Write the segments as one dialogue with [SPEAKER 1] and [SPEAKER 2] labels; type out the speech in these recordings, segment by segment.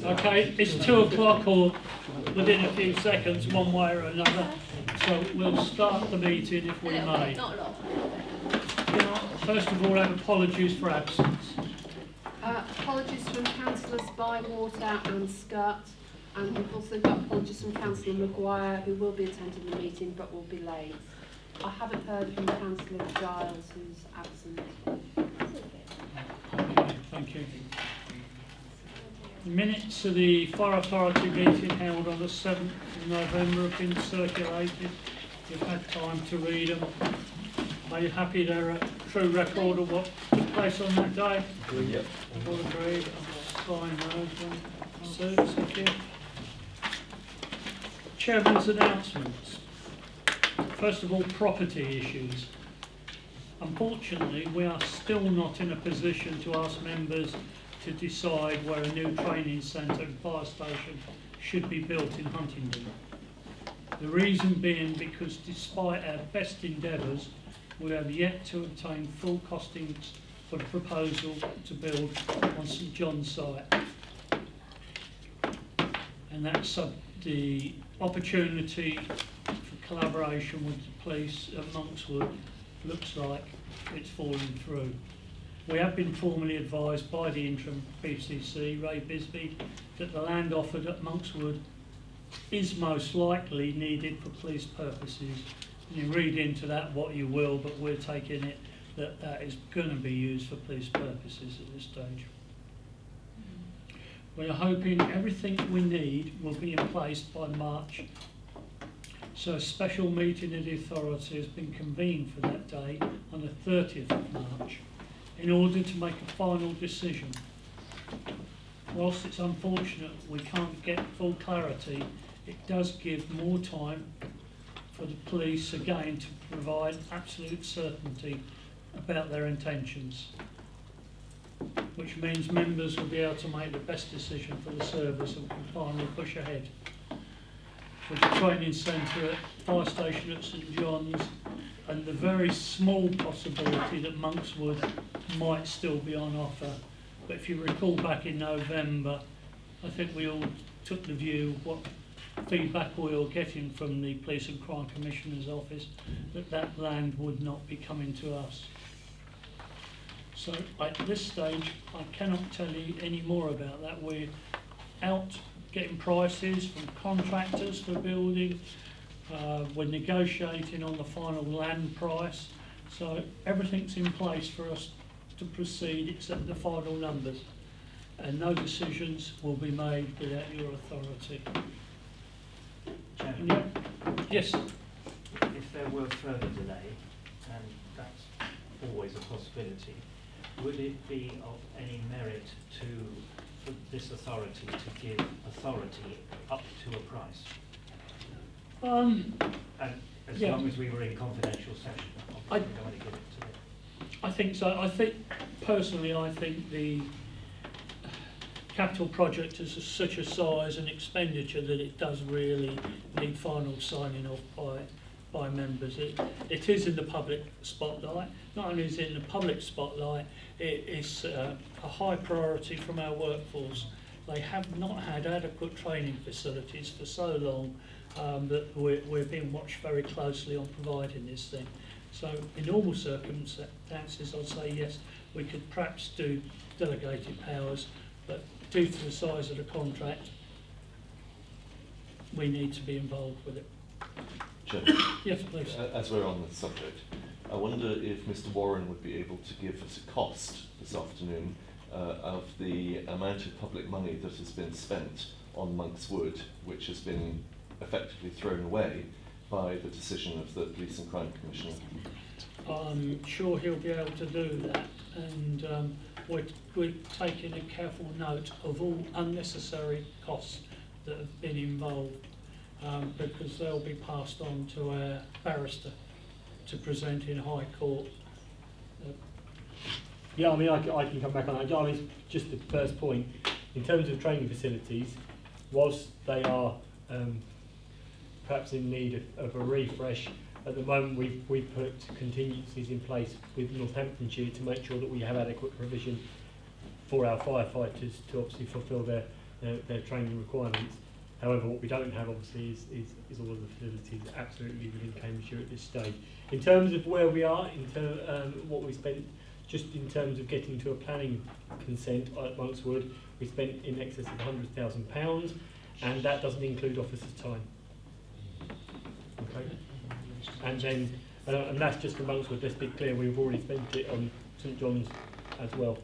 [SPEAKER 1] Okay, it's 2 o'clock or within a few seconds, one way or another. So we'll start the meeting if we may.
[SPEAKER 2] Not long.
[SPEAKER 1] Can I, first of all, have apologies for absence.
[SPEAKER 2] Apologies from councillors Bywater and Scott, and we've also got apologies from Councillor Maguire, who will be attending the meeting but will be late. I haven't heard from Councillor Giles, who's absent.
[SPEAKER 1] Okay, thank you. Minutes of the Fire Authority meeting held on the 7th of November have been circulated. You've had time to read them. Are you happy they're a true record of what took place on that day?
[SPEAKER 3] Yep.
[SPEAKER 1] All agreed. I'll sign those then. So, thank you. Chairman's announcements. First of all, property issues. Unfortunately, we are still not in a position to ask members to decide where a new training centre and fire station should be built in Huntingdon. The reason being because despite our best endeavours, we have yet to obtain full costings for the proposal to build on St John's site. And that's the opportunity for collaboration with the police at Monkswood looks like it's falling through. We have been formally advised by the interim PCC, Ray Bisbee, that the land offered at Monkswood is most likely needed for police purposes. You read into that what you will, but we're taking it that that is going to be used for police purposes at this stage. We are hoping everything we need will be in place by March. So a special meeting of the authority has been convened for that day on the 30th of March in order to make a final decision. Whilst it's unfortunate we can't get full clarity, it does give more time for the police again to provide absolute certainty about their intentions, which means members will be able to make the best decision for the service and can finally push ahead. With the training centre at fire station at St John's and the very small possibility that Monkswood might still be on offer. But if you recall back in November, I think we all took the view, what feedback we were getting from the Police and Crime Commissioner's office, that that land would not be coming to us. So at this stage, I cannot tell you any more about that. We're out getting prices from contractors for building. We're negotiating on the final land price. So everything's in place for us to proceed except the final numbers. And no decisions will be made without your authority.
[SPEAKER 4] Chairman,
[SPEAKER 1] Yeah. Yes.
[SPEAKER 4] if there were further delay, and that's always a possibility, would it be of any merit for this authority to give authority up to a price? And as
[SPEAKER 1] Yeah.
[SPEAKER 4] long as we were in confidential session,
[SPEAKER 1] I
[SPEAKER 4] obviously we don't want to give it to them.
[SPEAKER 1] I think so. I think, personally, I think the capital project is of such a size and expenditure that it does really need final signing off by members. It is in the public spotlight. Not only is it in the public spotlight, it is a high priority from our workforce. They have not had adequate training facilities for so long that we're being watched very closely on providing this thing. So in normal circumstances, I'd say yes, we could perhaps do delegated powers, but due to the size of the contract, we need to be involved with it.
[SPEAKER 3] Chairman,
[SPEAKER 1] Yes, please.
[SPEAKER 3] as we're on the subject, I wonder if Mr Warren would be able to give us a cost this afternoon of the amount of public money that has been spent on Monkswood, which has been effectively thrown away by the decision of the Police and Crime Commissioner.
[SPEAKER 1] I'm sure he'll be able to do that, and we're taking a careful note of all unnecessary costs that have been involved, because they'll be passed on to our barrister to present in High Court.
[SPEAKER 5] Yeah, I mean, I can come back on that. I mean, just the first point, in terms of training facilities, whilst they are perhaps in need of a refresh, at the moment we've put contingencies in place with Northamptonshire to make sure that we have adequate provision for our firefighters to obviously fulfil their their training requirements. However, what we don't have obviously is all of the facilities absolutely within Cambridgeshire at this stage. In terms of where we are, what we spent just in terms of getting to a planning consent at Monkswood, we spent in excess of £100,000, and that doesn't include officers' time. Okay, and then and that's just for Monkswood. Let's be clear, we've already spent it on St John's as well,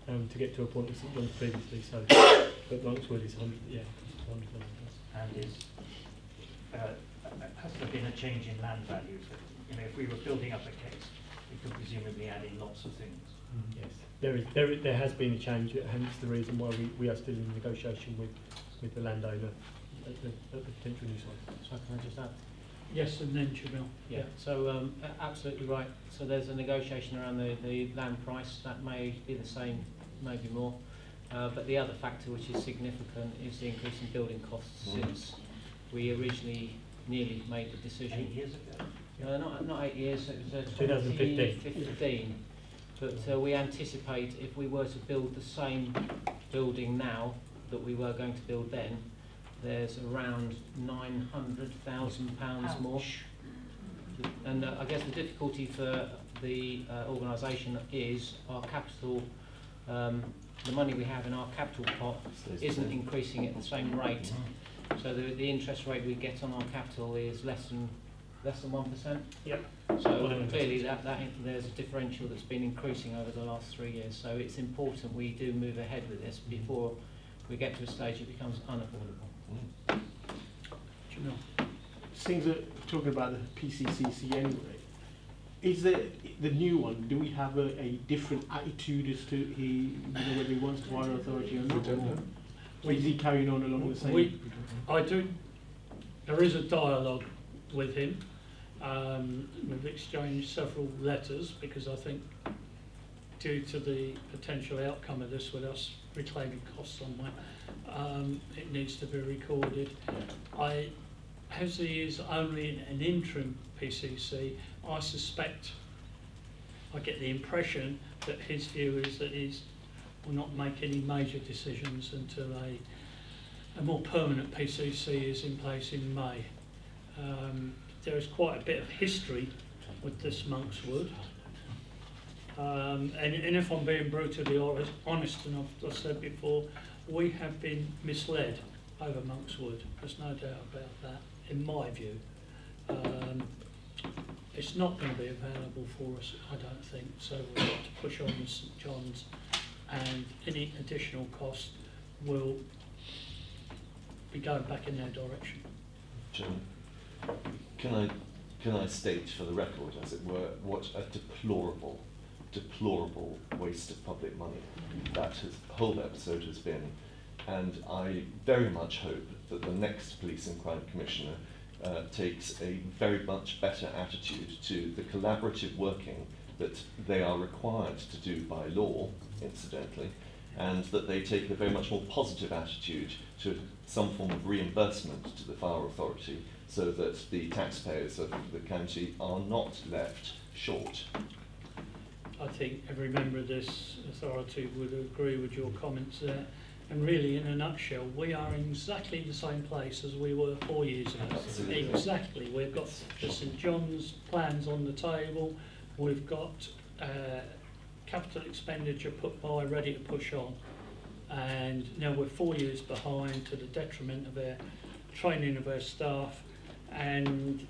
[SPEAKER 5] to get to a point with St John's previously. So, but Monkswood is 100,000.
[SPEAKER 4] And has there been a change in land values? You know, if we were building up a case, we could presumably add in lots of things.
[SPEAKER 5] Yes, there has been a change, hence the reason why we are still in negotiation with the landowner at the potential new site.
[SPEAKER 6] So can I just add?
[SPEAKER 1] Yes, and then Jamil.
[SPEAKER 6] Yeah, so absolutely right. So there's a negotiation around the land price. That may be the same, maybe more. But the other factor which is significant is the increase in building costs since we originally nearly made the decision.
[SPEAKER 4] 8 years ago?
[SPEAKER 6] Not 8 years, it was
[SPEAKER 5] 2015.
[SPEAKER 6] 2015. But we anticipate if we were to build the same building now that we were going to build then, there's around £900,000 more. And I guess the difficulty for the organisation is our capital, the money we have in our capital pot isn't increasing at the same rate. So the interest rate we get on our capital is less than 1%.
[SPEAKER 1] Yep.
[SPEAKER 6] So clearly that there's a differential that's been increasing over the last 3 years. So it's important we do move ahead with this before we get to a stage it becomes unaffordable.
[SPEAKER 1] Jamil.
[SPEAKER 7] Things that talking about the PCCC anyway. Is the new one? Do we have a different attitude as to whether he wants to hire authority or not? Or is he carrying on along the same?
[SPEAKER 1] There is a dialogue with him. We've exchanged several letters because I think due to the potential outcome of this with us reclaiming costs somewhere, it needs to be recorded. As he is only an interim PCC, I suspect, I get the impression that his view is that he will not make any major decisions until a more permanent PCC is in place in May. There is quite a bit of history with this Monkswood. And if I'm being brutally honest, and I've said before, we have been misled over Monkswood. There's no doubt about that, in my view. It's not going to be available for us, I don't think, so we've got to push on with St John's, and any additional cost will be going back in their direction.
[SPEAKER 3] Jim, can I state for the record, as it were, what a deplorable waste of public money that whole episode has been, and I very much hope that the next Police and Crime Commissioner takes a very much better attitude to the collaborative working that they are required to do by law, incidentally, and that they take a very much more positive attitude to some form of reimbursement to the Fire Authority so that the taxpayers of the county are not left short.
[SPEAKER 1] I think every member of this authority would agree with your comments there. And really, in a nutshell, we are in exactly the same place as we were 4 years ago.
[SPEAKER 3] Absolutely.
[SPEAKER 1] Exactly. We've got the St John's plans on the table. We've got capital expenditure put by, ready to push on. And now we're 4 years behind to the detriment of our training of our staff. And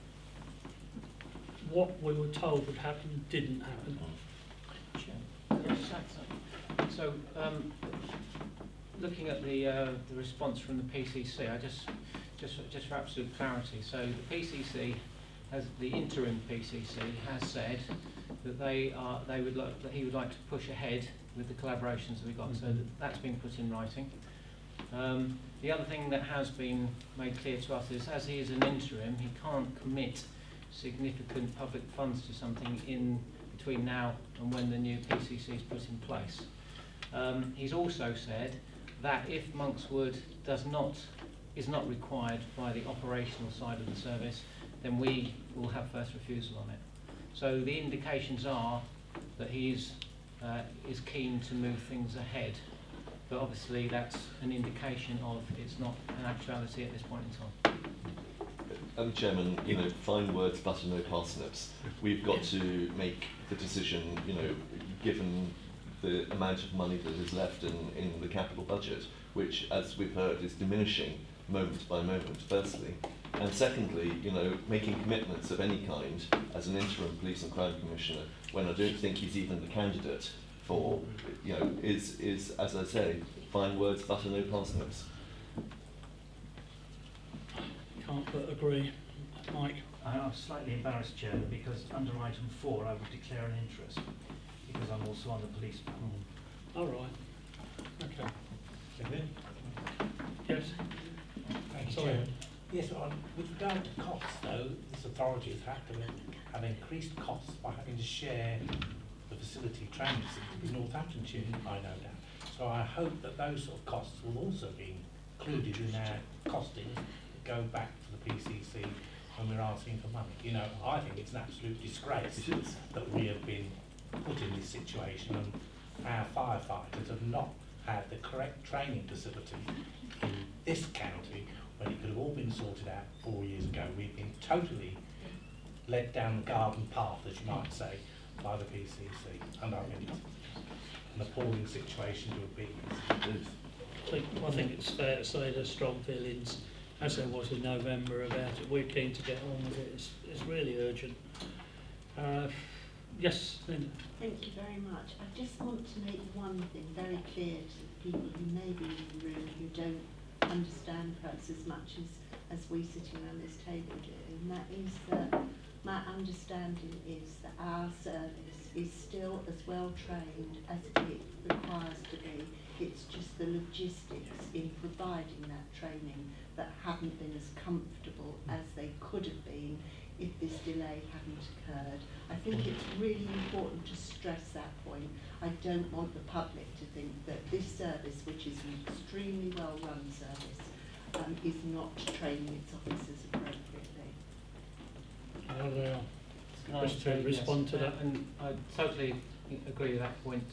[SPEAKER 1] what we were told would happen didn't happen.
[SPEAKER 6] So, looking at the response from the PCC, I just for absolute clarity. So the PCC, the interim PCC, has said that he would like to push ahead with the collaborations that we got. So that's been put in writing. The other thing that has been made clear to us is, as he is an interim, he can't commit significant public funds to something in between now and when the new PCC is put in place. He's also said that if Monkswood is not required by the operational side of the service, then we will have first refusal on it. So the indications are that he is keen to move things ahead. but obviously that's an indication of it's not an actuality at this point in time.
[SPEAKER 3] Chairman, fine words, butter, no parsnips. We've got to make the decision, given the amount of money that is left in the capital budget, which, as we've heard, is diminishing moment by moment, firstly. And secondly, making commitments of any kind as an interim police and crime commissioner, when I don't think he's even the candidate for, is, as I say, fine words, butter, no parsnips.
[SPEAKER 1] Can't but agree. Mike?
[SPEAKER 4] I'm slightly embarrassed, Chairman, because under item 4 I would declare an interest, because I'm also on the police panel.
[SPEAKER 1] All right. Okay. Yes?
[SPEAKER 8] Thank you,
[SPEAKER 1] Sorry.
[SPEAKER 8] Chairman. Yes, with regard to costs, though, this authority has had to have increased costs by having to share the facility, training facility with Northamptonshire, I no doubt. So I hope that those sort of costs will also be included in our costings that go back to the PCC when we're asking for money. I think it's an absolute disgrace that we have been put in this situation and our firefighters have not had the correct training facility in this county when it could have all been sorted out 4 years ago. We've been totally led down the garden path, as you might say, by the PCC, and I think it's an appalling situation to have been in.
[SPEAKER 1] I think it's fair to say there's strong feelings, as there was in November, about it. We're keen to get on with it. It's really urgent. Yes, Linda?
[SPEAKER 9] Thank you very much. I just want to make one thing very clear to the people who may be in the room who don't understand perhaps as much as we sitting around this table do, and that is that my understanding is that our service is still as well trained as it requires to be. It's just the logistics in providing that training that haven't been as comfortable as they could have been if this delay hadn't occurred. I think it's really important to stress that point. I don't want the public to think that this service, which is an extremely well-run service, is not training its officers appropriately.
[SPEAKER 6] Can I
[SPEAKER 1] Just to respond to that.
[SPEAKER 6] And I totally agree with that point,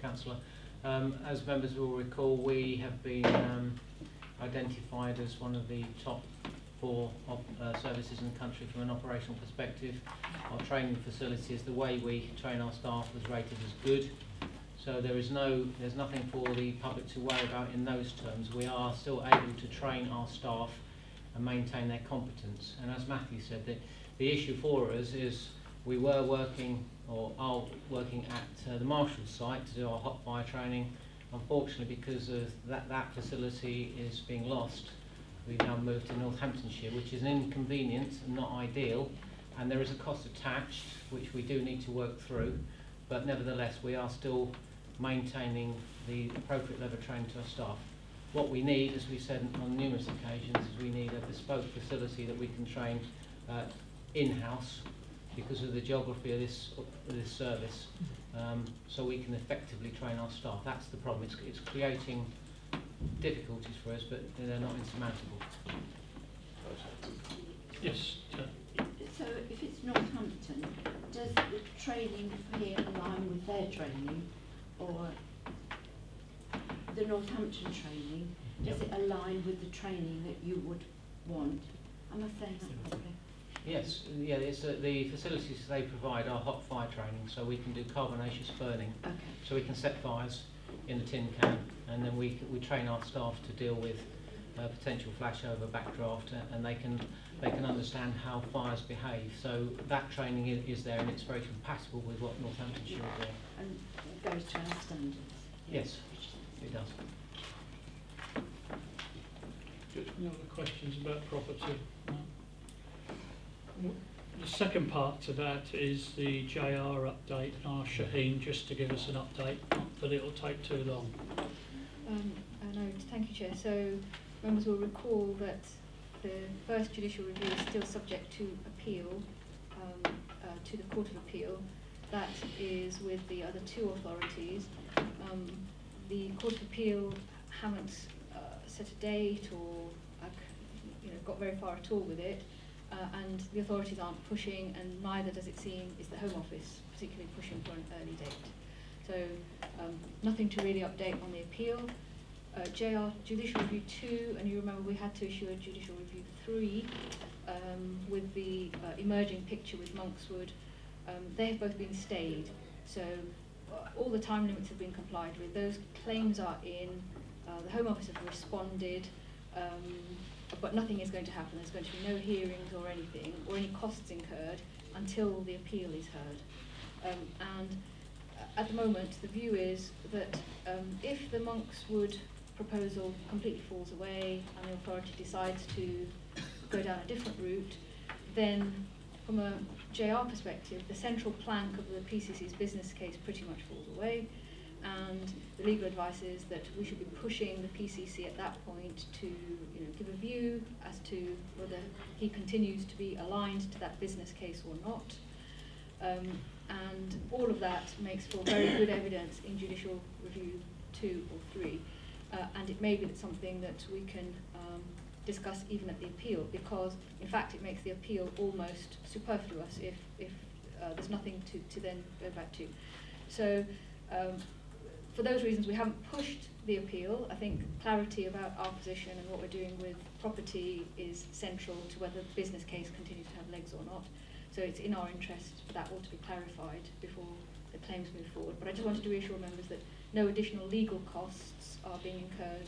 [SPEAKER 6] Councillor. As members will recall, we have been identified as one of the top 4 services in the country from an operational perspective. Our training facilities, the way we train our staff, was rated as good. So there's nothing for the public to worry about in those terms. We are still able to train our staff and maintain their competence. And as Matthew said, the issue for us is we were working, or are working at the Marshalls site to do our hot fire training. Unfortunately, because of that facility is being lost, we've now moved to Northamptonshire, which is an inconvenience and not ideal, and there is a cost attached which we do need to work through, but nevertheless we are still maintaining the appropriate level of training to our staff. What we need, as we said on numerous occasions, is we need a bespoke facility that we can train in-house because of the geography of this service, so we can effectively train our staff. That's the problem. It's creating difficulties for us, but they're not insurmountable.
[SPEAKER 1] Yes.
[SPEAKER 10] So if it's Northampton, does the training here align with their training, or the Northampton training, does it align with the training that you would want? Am I saying that properly?
[SPEAKER 6] Yes, yeah, it's the facilities they provide are hot fire training, so we can do carbonaceous burning.
[SPEAKER 10] Okay.
[SPEAKER 6] So we can set fires in the tin can, and then we train our staff to deal with potential flashover, backdraft, and they can understand how fires behave. So that training is there, and it's very compatible with what Northamptonshire are doing.
[SPEAKER 10] And it goes to our standards?
[SPEAKER 6] Yes, it does.
[SPEAKER 3] Good.
[SPEAKER 1] Any other questions about property? No? The second part to that is the JR update. I'll ask Shaheen just to give us an update, not that it'll take too long.
[SPEAKER 11] No, thank you, Chair. So members will recall that the first judicial review is still subject to appeal to the Court of Appeal. That is with the other 2 authorities. The Court of Appeal haven't set a date or got very far at all with it. And the authorities aren't pushing, and neither does it seem is the Home Office particularly pushing for an early date. So nothing to really update on the appeal. JR Judicial Review 2, and you remember we had to issue a Judicial Review 3 with the emerging picture with Monkswood. They have both been stayed, so all the time limits have been complied with. Those claims are in, the Home Office have responded, but nothing is going to happen. There's going to be no hearings or anything, or any costs incurred until the appeal is heard. And at the moment, the view is that if the Monkswood proposal completely falls away and the authority decides to go down a different route, then from a JR perspective, the central plank of the PCC's business case pretty much falls away, and the legal advice is that we should be pushing the PCC at that point to give a view as to whether he continues to be aligned to that business case or not. And all of that makes for very good evidence in Judicial Review 2 or 3. And it may be that something that we can discuss even at the appeal, because in fact it makes the appeal almost superfluous if there's nothing to then go back to. So for those reasons we haven't pushed the appeal. I think clarity about our position and what we're doing with property is central to whether the business case continues to have legs or not. So it's in our interest for that all to be clarified before the claims move forward. But I just wanted to reassure members that no additional legal costs are being incurred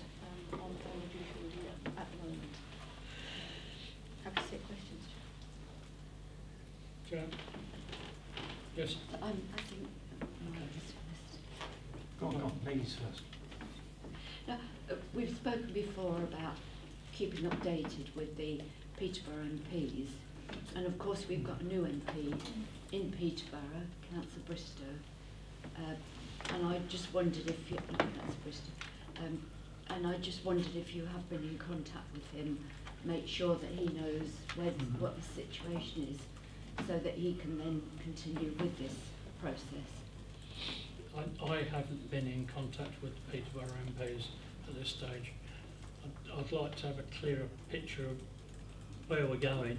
[SPEAKER 11] on the judicial review at the moment. Happy to take questions.
[SPEAKER 1] Joe? Yes?
[SPEAKER 10] I think Margaret's first.
[SPEAKER 4] Go on, ladies first.
[SPEAKER 10] Now, we've spoken before about keeping updated with the Peterborough MPs, and of course we've got a new MP in Peterborough, Councillor Bristow, and I just wondered if you, Councillor Bristow, and I just wondered if you have been in contact with him, make sure that he knows what the situation is, so that he can then continue with this process.
[SPEAKER 1] I haven't been in contact with the Peterborough MPs at this stage. I'd like to have a clearer picture of where we're going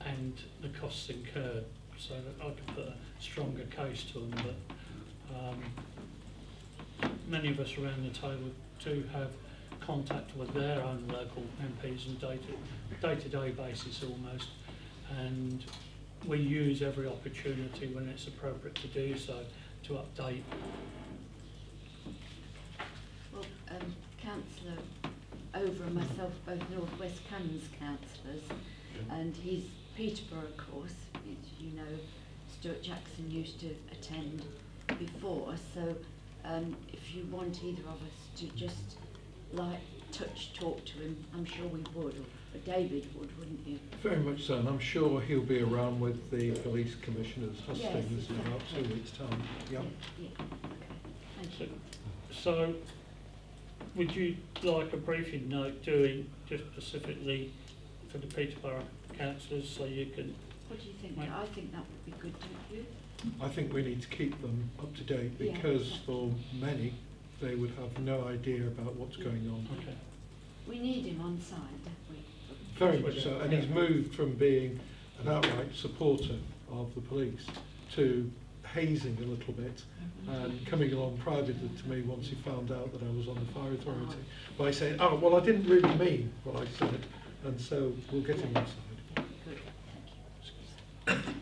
[SPEAKER 1] and the costs incurred, so that I could put a stronger case to them. But many of us around the table do have contact with their own local MPs on day-to-day basis almost, and we use every opportunity when it's appropriate to do so to update.
[SPEAKER 10] Well, Councillor Over and myself, both North West Cannons councillors, and he's Peterborough, of course. You know, Stuart Jackson used to attend before, so if you want either of us to just talk to him, I'm sure we would, or David would, wouldn't you?
[SPEAKER 12] Very much so, and I'm sure he'll be around with the police commissioners, Hustings, in about 2 weeks' time. Yep.
[SPEAKER 10] Yeah. Okay. Thank you.
[SPEAKER 1] So, would you like a briefing note doing just specifically for the Peterborough councillors, so you can...
[SPEAKER 10] What do you think?
[SPEAKER 1] Right.
[SPEAKER 10] I think that would be good, don't you?
[SPEAKER 12] I think we need to keep them up to date,
[SPEAKER 10] Yeah,
[SPEAKER 12] because
[SPEAKER 10] exactly.
[SPEAKER 12] for many, they would have no idea about what's going on.
[SPEAKER 1] Okay.
[SPEAKER 10] We need him on side, don't we?
[SPEAKER 12] Very much so, and he's moved from being an outright supporter of the police to hazing a little bit and coming along privately to me once he found out that I was on the fire authority by saying, oh, well, I didn't really mean what I said, and so we'll get him on side.
[SPEAKER 10] Good, thank you.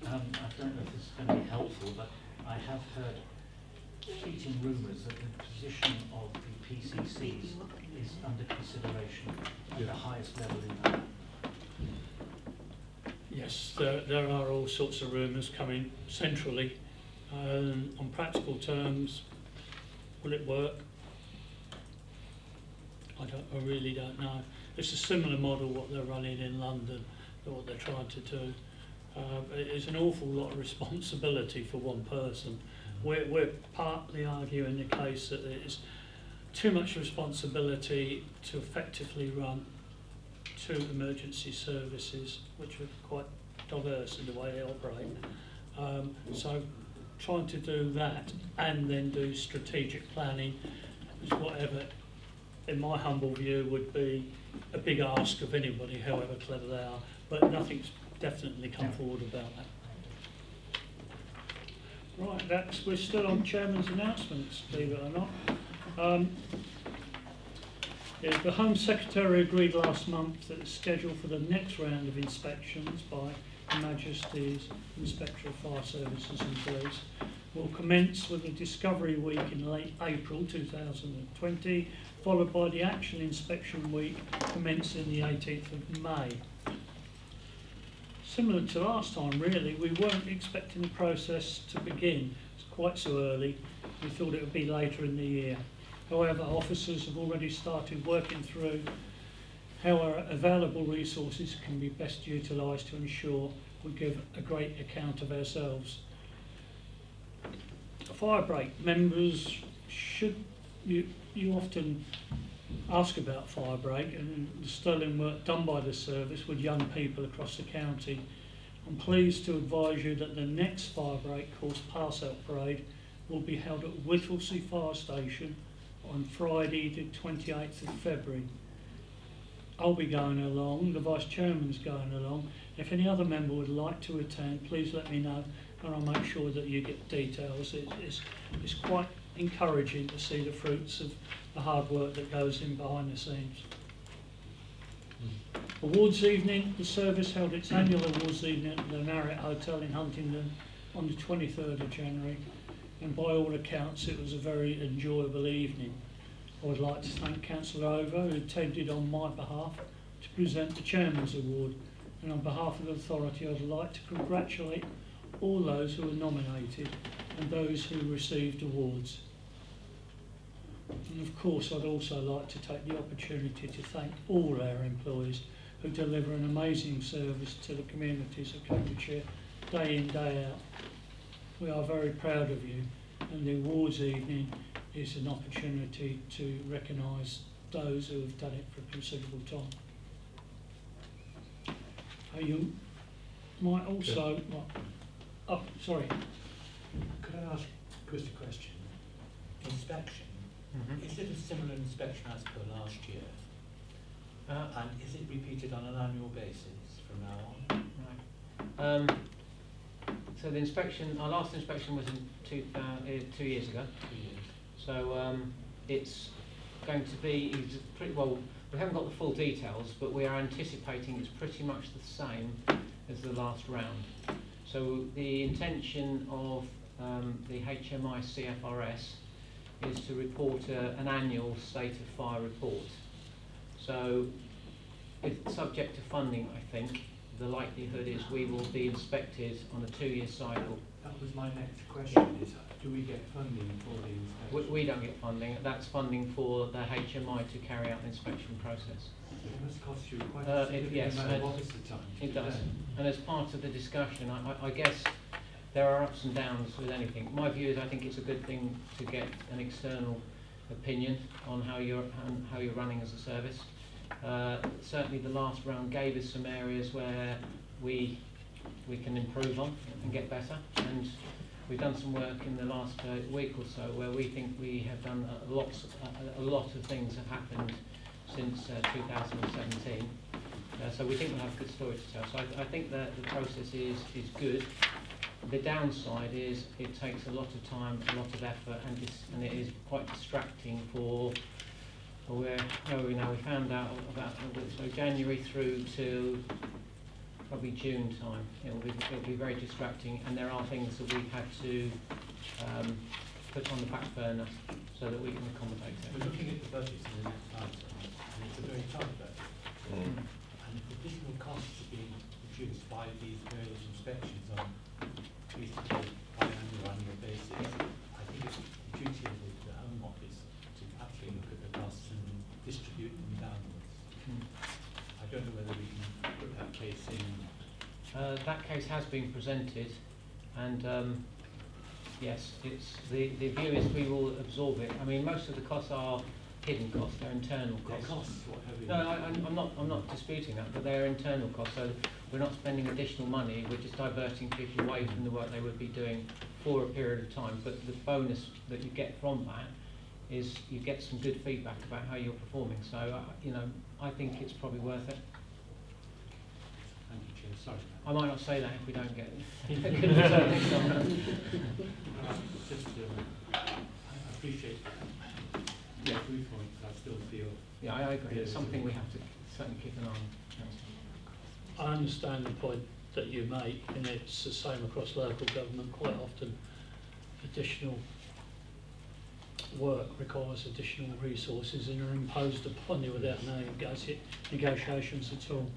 [SPEAKER 4] I don't know if this is going to be helpful, but I have heard fleeting rumours that the position of the PCCs is under consideration at the highest level in that.
[SPEAKER 1] Yes, there are all sorts of rumours coming centrally. On practical terms, will it work? I really don't know. It's a similar model what they're running in London, what they're trying to do. It's an awful lot of responsibility for one person. We're partly arguing the case that it's too much responsibility to effectively run two emergency services, which are quite diverse in the way they operate. So trying to do that and then do strategic planning is whatever, in my humble view, would be a big ask of anybody, however clever they are, but nothing's definitely come forward about that. Right, we're still on Chairman's announcements, believe it or not. The Home Secretary agreed last month that the schedule for the next round of inspections by Her Majesty's Inspector of Fire Services and Police will commence with a Discovery Week in late April 2020, followed by the Action Inspection Week commencing the 18th of May. Similar to last time, really, we weren't expecting the process to begin quite so early. We thought it would be later in the year. However, officers have already started working through how our available resources can be best utilised to ensure we give a great account of ourselves. Fire break members, you often ask about fire break and the sterling work done by the service with young people across the county. I'm pleased to advise you that the next fire break course pass-out parade will be held at Whittlesea Fire Station on Friday the 28th of February. I'll be going along, the Vice Chairman's going along. If any other member would like to attend, please let me know and I'll make sure that you get details. It's quite encouraging to see the fruits of the hard work that goes in behind the scenes. Awards evening, the service held its annual awards evening at the Marriott Hotel in Huntingdon on the 23rd of January, and by all accounts it was a very enjoyable evening. I would like to thank Councillor Ovo, who attended on my behalf to present the Chairman's Award, and on behalf of the authority I would like to congratulate all those who were nominated and those who received awards. And of course I'd also like to take the opportunity to thank all our employees who deliver an amazing service to the communities of Cambridgeshire day in, day out. We are very proud of you, and the awards evening is an opportunity to recognise those who have done it for a considerable time. You might also... Oh, sorry.
[SPEAKER 8] Could I ask Chris a question? Inspection. Is it a similar inspection as per last year? And is it repeated on an annual basis from now on?
[SPEAKER 6] Right. So the inspection, our last inspection was in 2 years ago.
[SPEAKER 8] 2 years.
[SPEAKER 6] So it's going to be pretty well. We haven't got the full details, but we are anticipating it's pretty much the same as the last round. So the intention of the HMI CFRS is to report an annual state of fire report. So it's subject to funding, I think. The likelihood is we will be inspected on a 2-year cycle.
[SPEAKER 13] That was my next question, is do we get funding for the inspection?
[SPEAKER 6] We don't get funding. That's funding for the HMI to carry out the inspection process.
[SPEAKER 13] It must cost you quite a significant
[SPEAKER 6] yes,
[SPEAKER 13] amount of officer time.
[SPEAKER 6] It does. And as part of the discussion, I guess there are ups and downs with anything. My view is I think it's a good thing to get an external opinion on how you're running as a service. Certainly the last round gave us some areas where we can improve on and get better, and we've done some work in the last week or so where we think we have done a lot of things have happened since 2017. So we think we'll have a good story to tell. So I think that the process is good. The downside is it takes a lot of time, a lot of effort, and it is quite distracting for where we now. We found out about so January through to probably June time. It'll be very distracting, and there are things that we've had to put on the back burner so that we can accommodate it.
[SPEAKER 8] We're looking at the budgets in the next item, and it's a very tight budget. And if additional costs are being reduced by these various inspections on basically biannual basis, I think it's the duty of the Home Office to actually look at the costs and distribute them downwards. I don't know whether we can put that case in.
[SPEAKER 6] That case has been presented, and yes, it's the view is we will absorb it. I mean, most of the costs are hidden costs; they're internal costs. I'm not disputing that, but they're internal costs. So we're not spending additional money. We're just diverting people away from the work they would be doing for a period of time. But the bonus that you get from that is you get some good feedback about how you're performing. So I think it's probably worth it.
[SPEAKER 8] Thank you, Chair. Sorry.
[SPEAKER 6] I might not say that if we don't get a good result next time.
[SPEAKER 8] I appreciate
[SPEAKER 13] Yeah, 3 points, I still feel.
[SPEAKER 6] Yeah, I agree. It's something we have to certainly keep an eye on, Councillor.
[SPEAKER 1] I understand the point that you make, and it's the same across local government. Quite often, additional work requires additional resources and are imposed upon you without no negotiations at all.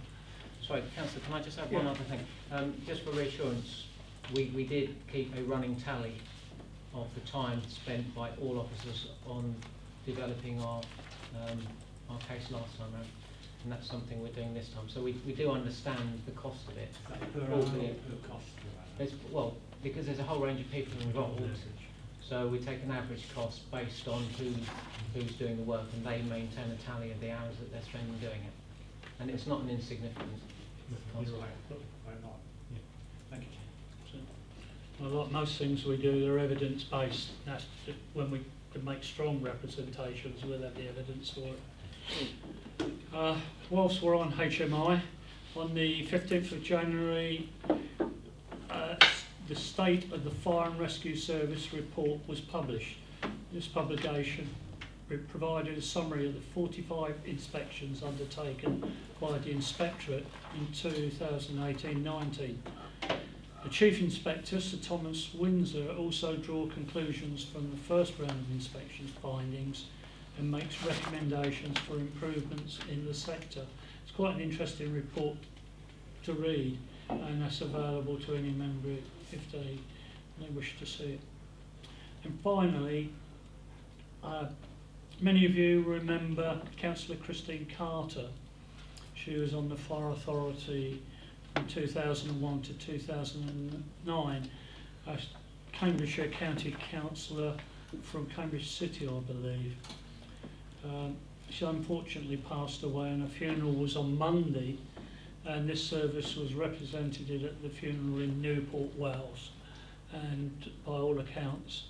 [SPEAKER 6] Sorry, Councillor, can I just add one other thing? Just for reassurance, we did keep a running tally of the time spent by all officers on developing our case last time round, and that's something we're doing this time. So we do understand the cost of it.
[SPEAKER 13] Is that per hour or per cost?
[SPEAKER 6] Well, because there's a whole range of people involved, so we take an average cost based on who's doing the work, and they maintain a tally of the hours that they're spending doing it. And it's not an insignificant cost.
[SPEAKER 13] You're right. Right, not. Yeah. Thank you.
[SPEAKER 1] Well, like most things we do, they're evidence-based. That's when we can make strong representations, we'll have the evidence for it. Whilst we're on HMI, on the 15th of January, the State of the Fire and Rescue Service report was published. This publication provided a summary of the 45 inspections undertaken by the Inspectorate in 2018-19. The Chief Inspector, Sir Thomas Windsor, also drew conclusions from the first round of inspections findings and makes recommendations for improvements in the sector. It's quite an interesting report to read, and that's available to any member if they wish to see it. And finally, many of you remember Councillor Christine Carter. She was on the Fire Authority from 2001 to 2009, as Cambridgeshire County Councillor from Cambridge City, I believe. She unfortunately passed away, and her funeral was on Monday, and this service was represented at the funeral in Newport, Wales. And by all accounts,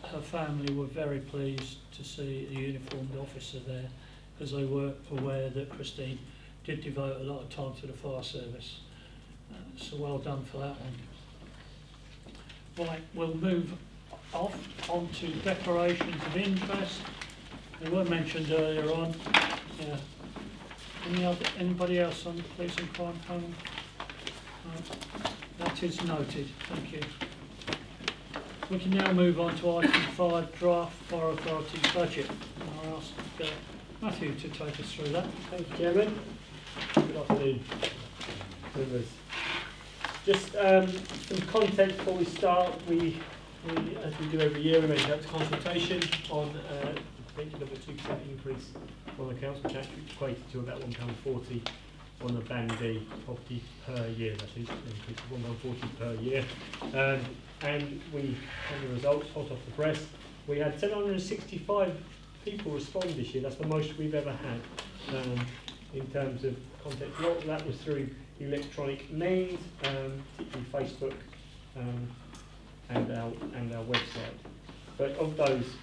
[SPEAKER 1] her family were very pleased to see a uniformed officer there, because they were aware that Christine did devote a lot of time to the fire service. So well done for that one. Right, we'll move on to declarations of interest. They were mentioned earlier on. Yeah. Anybody else on the police and crime panel? Right. That is noted. Thank you. We can now move on to item 5, draft Fire Authority budget. And I'll ask Matthew to take us through that.
[SPEAKER 5] Thank you, Chairman. Good afternoon, members. Just some context before we start. We, as we do every year, we make out to consultation on the potential of a 2% increase on the council tax, which equated to about £1.40 on the Band D property per year. That is an increase of £1.40 per year. And we, on the results, hot off the press, we had 765 people respond this year. That's the most we've ever had in terms of context. A lot of that was through electronic means, particularly Facebook and our website. But of those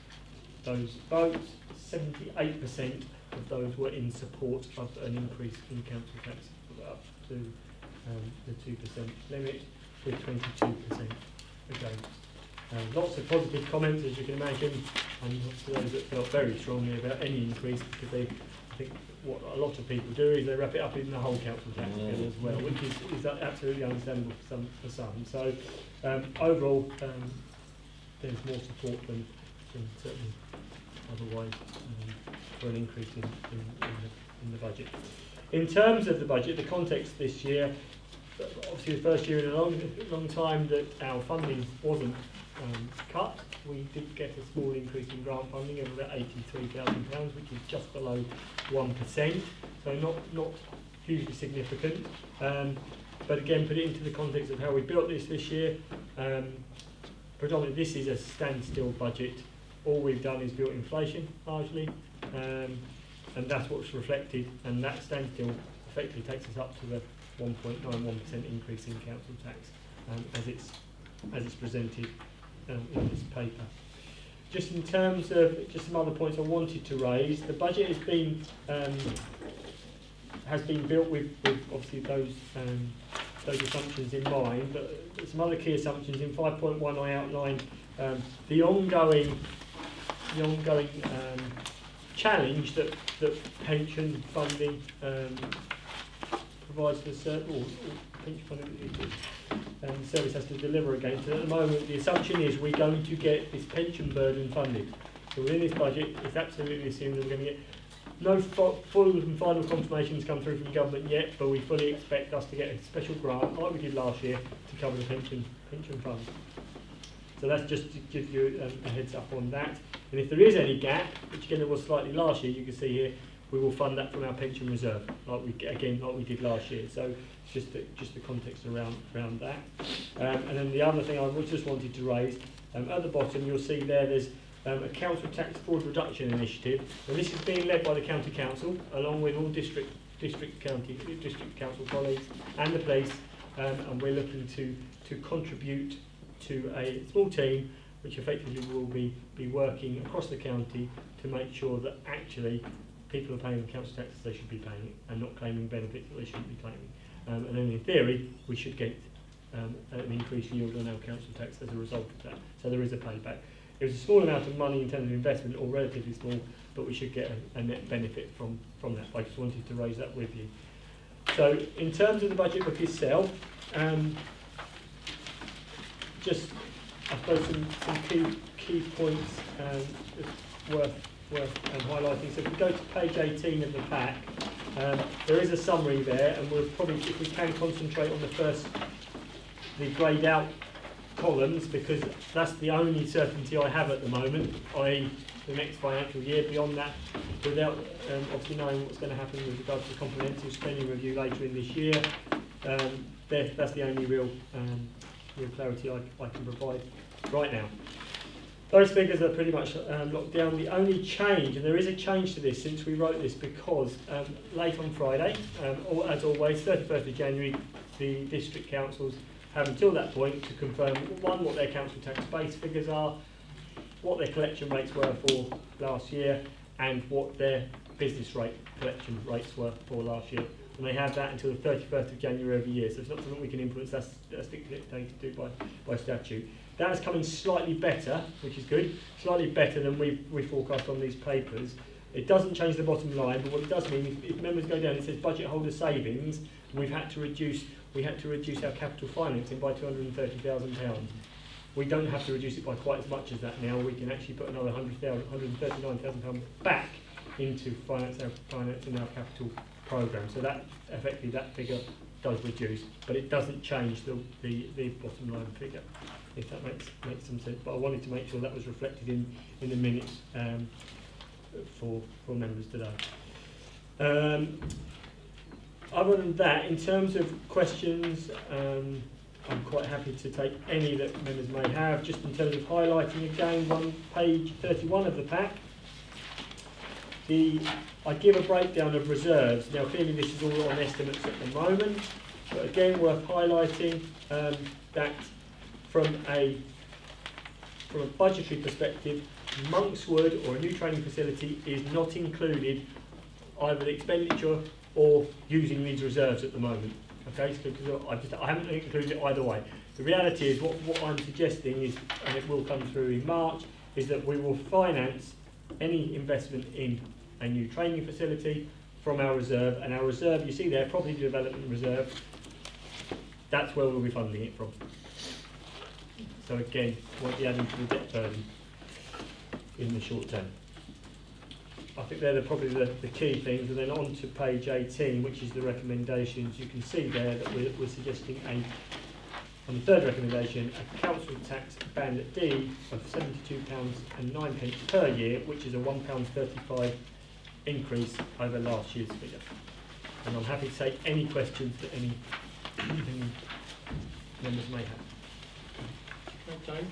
[SPEAKER 5] votes, 78% of those were in support of an increase in council tax up to the 2% limit, with 22% against. Lots of positive comments, as you can imagine, and obviously those that felt very strongly about any increase, because I think what a lot of people do is they wrap it up in the whole council tax bill as well, which is absolutely understandable for some. So overall, there's more support than certainly otherwise for an increase in the budget. In terms of the budget, the context this year, obviously the first year in a long time that our funding wasn't cut. We did get a small increase in grant funding of about £83,000, which is just below 1%, so not hugely significant. But again, put it into the context of how we built this year. Predominantly, this is a standstill budget. All we've done is built inflation largely, and that's what's reflected. And that standstill effectively takes us up to the 1.91% increase in council tax as it's presented in this paper. Just in terms of just some other points I wanted to raise, the budget has been built with obviously those assumptions in mind, but some other key assumptions. In 5.1 I outlined the ongoing the ongoing challenge that pension funding provides for certain, or pension funding the service has to deliver against. And at the moment, the assumption is we're going to get this pension burden funded. So within this budget, it's absolutely assumed that we're going to get no full and final confirmations come through from the government yet, but we fully expect us to get a special grant, like we did last year, to cover the pension fund. So that's just to give you a heads up on that. And if there is any gap, which again there was slightly last year, you can see here, we will fund that from our pension reserve, like we did last year. So just the context around that. And then the other thing I just wanted to raise, at the bottom you'll see there's a council tax fraud reduction initiative, and this is being led by the county council along with all district council colleagues and the police, and we're looking to contribute to a small team which effectively will be working across the county to make sure that actually people are paying the council tax they should be paying and not claiming benefits that they shouldn't be claiming. And then in theory we should get an increased yield on our council tax as a result of that. So there is a payback. It was a small amount of money in terms of investment, or relatively small, but we should get a net benefit from that. I just wanted to raise that with you. So in terms of the budget book itself, just I suppose some key points worth highlighting. So if we go to page 18 of the pack, there is a summary there, and we'll probably, if we can, concentrate on the greyed out columns, because that's the only certainty I have at the moment, i.e. the next financial year. Beyond that, without obviously knowing what's going to happen with regards to the comprehensive spending review later in this year, that's the only real clarity I can provide right now. Those figures are pretty much locked down. The only change, and there is a change to this since we wrote this, because late on Friday, as always, 31st of January, the district councils have until that point to confirm, one, what their council tax base figures are, what their collection rates were for last year, and what their business rate collection rates were for last year. And they have that until the 31st of January every year, so it's not something we can influence, that's dictated to do by statute. That is coming slightly better, which is good, slightly better than we forecast on these papers. It doesn't change the bottom line, but what it does mean, if members go down, it says budget holder savings, we had to reduce our capital financing by £230,000. We don't have to reduce it by quite as much as that now. We can actually put another £139,000 back into financing our capital programme. So that effectively that figure does reduce, but it doesn't change the bottom line figure, if that makes some sense. But I wanted to make sure that was reflected in the minutes for members today. Other than that, in terms of questions, I'm quite happy to take any that members may have. Just in terms of highlighting again, on page 31 of the pack, I give a breakdown of reserves. Now clearly this is all on estimates at the moment, but again worth highlighting that from a budgetary perspective, Monkswood or a new training facility is not included either the expenditure or using these reserves at the moment. Okay, so because I haven't included it either way. The reality is what I'm suggesting is, and it will come through in March, is that we will finance any investment in a new training facility from our reserve, and our reserve, you see there, property development reserve, that's where we'll be funding it from. So again, won't be adding to the debt burden in the short term. I think they're probably the key things, and then on to page 18, which is the recommendations. You can see there that we're suggesting on the third recommendation, a council tax band D of £72.09 per year, which is a £1.35 increase over last year's figure. And I'm happy to take any questions that any members may have.
[SPEAKER 12] Okay.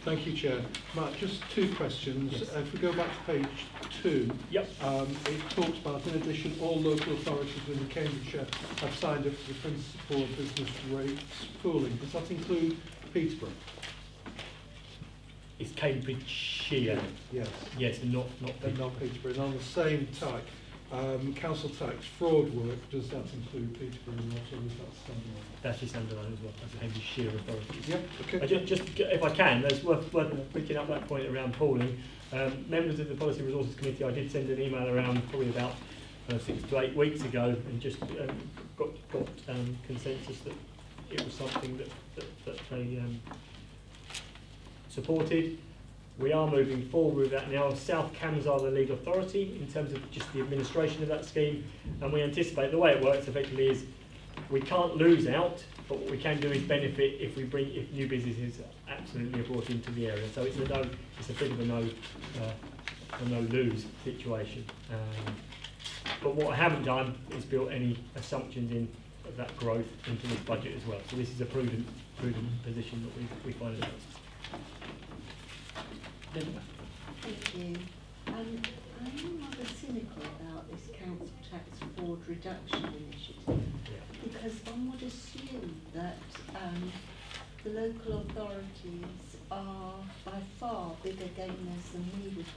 [SPEAKER 12] Thank you, Chair. Mark, just two questions.
[SPEAKER 5] Yes.
[SPEAKER 12] If we go back to page 2,
[SPEAKER 5] Yep.
[SPEAKER 12] it talks about, in addition, all local authorities within Cambridgeshire have signed up to the Principal Business Rates pooling. Does that include Peterborough?
[SPEAKER 5] It's Cambridgeshire.
[SPEAKER 12] Yes.
[SPEAKER 5] Yes, not
[SPEAKER 12] But not Peterborough. And on the same tack, council tax fraud work, does that include Peterborough and not, or is that standalone?
[SPEAKER 5] That's just standalone as well, that's a heavy sheer authority.
[SPEAKER 12] Yep, okay.
[SPEAKER 5] Just if I can, it's worth picking up that point around pooling. Members of the Policy Resources Committee, I did send an email around probably about 6 to 8 weeks ago, and just got consensus that it was something that they supported. We are moving forward with that now. South Cams are the lead authority in terms of just the administration of that scheme, and we anticipate the way it works effectively is we can't lose out, but what we can do is benefit if new businesses absolutely are brought into the area. So it's a bit of a no lose situation. But what I haven't done is built any assumptions in of that growth into this budget as well. So this is a prudent position that we find ourselves.
[SPEAKER 9] Thank you. I'm rather cynical about this council tax fraud reduction initiative, because one would assume that the local authorities are by far bigger gainers than we would